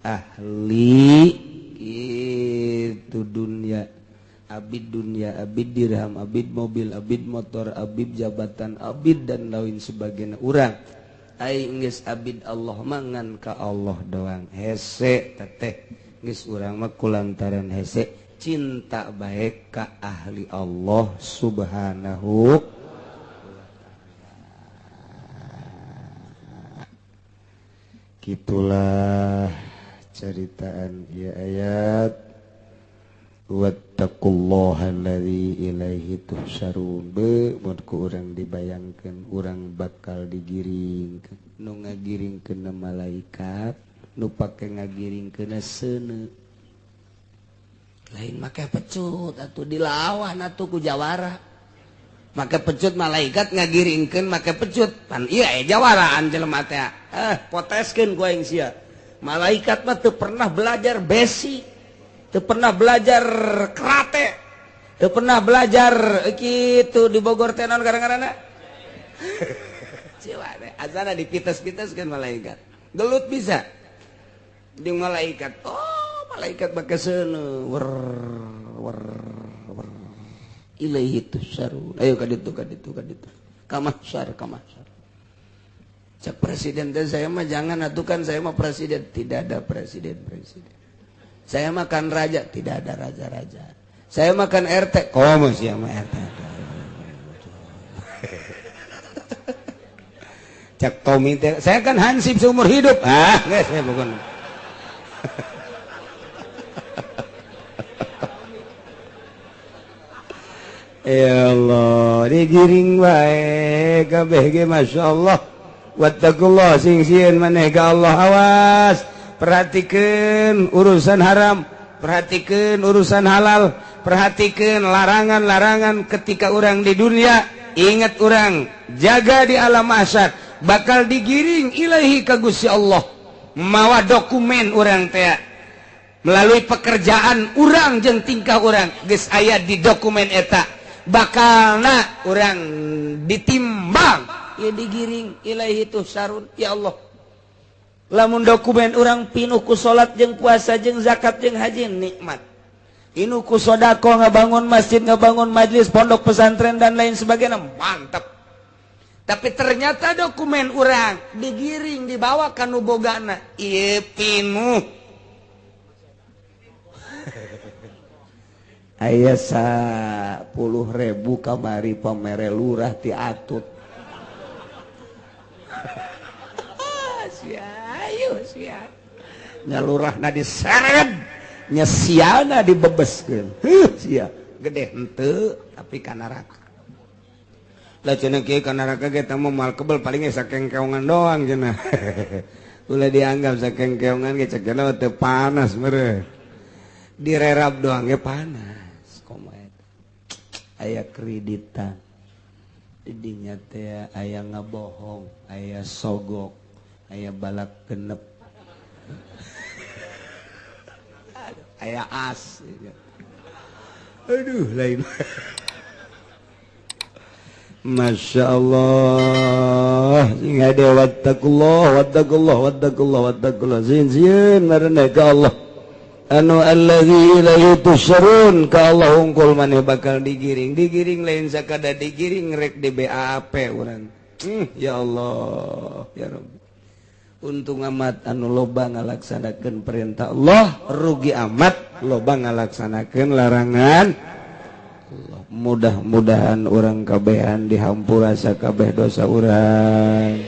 ahli kitu dunia, abid dirham, abid mobil, abid motor, abid jabatan, abid dan lain sebagainya. Urang ai geus abid Allah mangan ka Allah doang. Hese teteh geus urang mah kulantaran hese cinta bae ka ahli Allah Subhanahu. Gitulah ceritaan ieu ayat. Wattaqullaha allazi ilaihi tuhsyarun. Mun ku urang dibayangkeun urang bakal digiringkeun, nu ngagiringkeun malaikat, nu pake ngagiringkeun seuneu. Lain make pecut atuh dilawan atuh ku jawara. Make pecut malaikat ngagiringkeun make pecut. Pan ieu jawaraan jelema teh. Poteskeun ku aing sia. Malaikat mah teu pernah belajar besi, teu pernah belajar karate, teu pernah belajar kitu di Bogor teh naon gara-garana. Ciwa teh azana dipites-piteskeun malaikat. Gelut bisa. Jeung malaikat. Oh, malaikat make seuneu. Wer ilaihi tusarun. Ayo ka ditu. Kamahsyar. Cak presiden teh saya mah jangan atuh kan saya mah presiden, tidak ada presiden. Saya makan raja, tidak ada raja. Saya makan RT, komo sia mah RT. Cak Tommy teh, saya kan hansip seumur hidup. Geus saya bukan. ya Allah digiring wae kabeh ge masyaallah wattaqullah sing sieun maneh ka Allah awas perhatikeun urusan haram perhatikeun urusan halal perhatikeun larangan-larangan ketika orang di dunia ingat orang jaga di alam mahsyar bakal digiring ilahi ka Gusti Allah mawa dokumen orang teh melalui pekerjaan orang jeung tingkah orang geus aya di dokumen eta bakalna orang ditimbang ya digiring ilahi tuhsarun ya Allah lamun dokumen orang pinuh ku salat jeung puasa jeung zakat jeung haji nikmat pinuh ku sedekah ngabangun masjid ngabangun majelis pondok pesantren dan lain sebagainya mantap tapi ternyata dokumen orang digiring dibawa ka nu bogana ieu pinuh aya 10.000 kamari pamere lurah ti atut sia ayo sia nya lurahna diseret nya siana dibebeskeun sia gede henteu tapi ka neraka lah cenah kieu ka neraka ge teh moal kebel paling sakengkeongan doang cenah ulah dianggap sakengkeongan ge cek cenah teu panas meureun direrap doang ge panas aya kreditan didinya teh aya ngabohong aya sogok aya balak genep aya as aduh lain Masya Allah sing ade wattaqullah wattaqullah wattaqullah wattaqullah zin marana ka Allah anu allazi la yutusharun ka Allah hungkul maneh bakal digiring lain sakada digiring rek di BAP urang ya Allah ya Rabbi untung amat anu loba ngalaksanakeun perintah Allah rugi amat loba ngalaksanakeun larangan Allah mudah-mudahan urang kabehan dihampura sakabeh dosa urang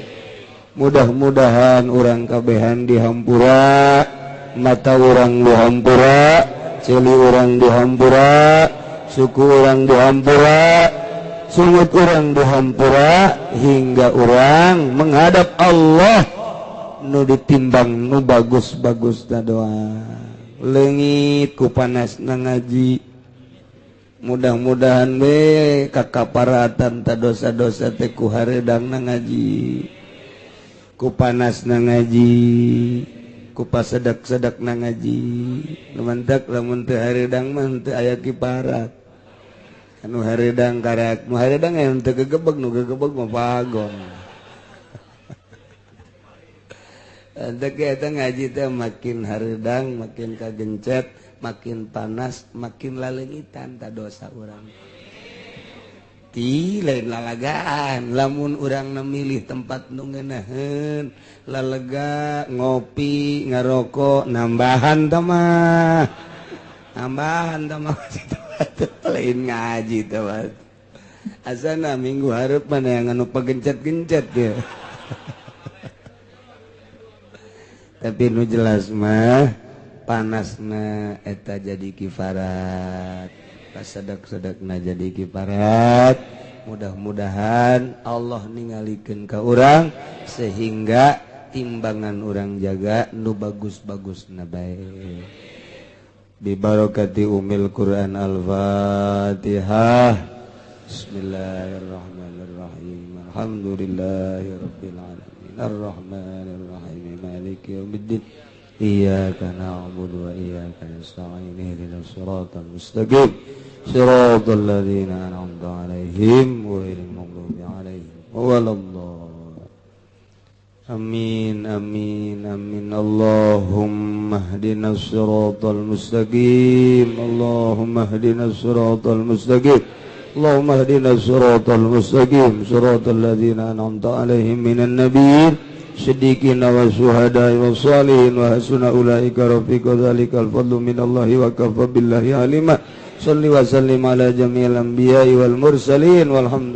mudah-mudahan urang kabehan dihampura mata orang dihampura cili orang dihampura suku orang dihampura sungut orang dihampura hingga orang menghadap Allah nu ditimbang nu bagus-bagus na doa leungit ku panasna ngaji mudah-mudahan we kakaparatan ta dosa-dosa teh ku hareudangna ngaji ku panasna ngaji ku pasedak-sedak na ngaji lumantak lamun teu hareudang mah teu aya kiparat anu hareudang karak nu hareudang aya teu gegebeg nu gegebeg mah pagong antek eta ngaji teh makin hareudang makin kagencet makin panas makin laleungitan ta dosa urang ti lain lalagaan lamun urang milih tempat nu ngeunaheun lalega ngopi ngarokok nambahan mah lain ngaji teh asana minggu hareup mana yang anu pagencet-gencet ya tapi nu jelas mah panasna eta jadi kifarat pasadak-sadakna jadi kifarat mudah-mudahan Allah ningalikeun ka urang sehingga timbangan orang jaga nu bagus-bagusna bae bi barakati umil Quran al-Fatihah bismillahirrahmanirrahim alhamdulillahirabbil alamin arrahmanir rahim maliki yaumiddin iyyaka na'budu wa iyyaka nasta'in ihdinas siratal mustaqim siratal ladzina an'amta 'alaihim ghairil maghdubi 'alaihim waladdallin amin amin amin Allahumma ihdinas siratal mustaqim Allahumma ihdinas siratal mustaqim Allahumma ihdinas siratal mustaqim siratal ladzina an'amta 'alaihim minan nabiyyin siddiqina wa syuhada'i wa shalihin wa hasuna ulaika rafiqa dzalikal fadlu minallahi wa kafa billahi alima salli wa sallim ala jami'il anbiya'i wal mursalin walhamdulillah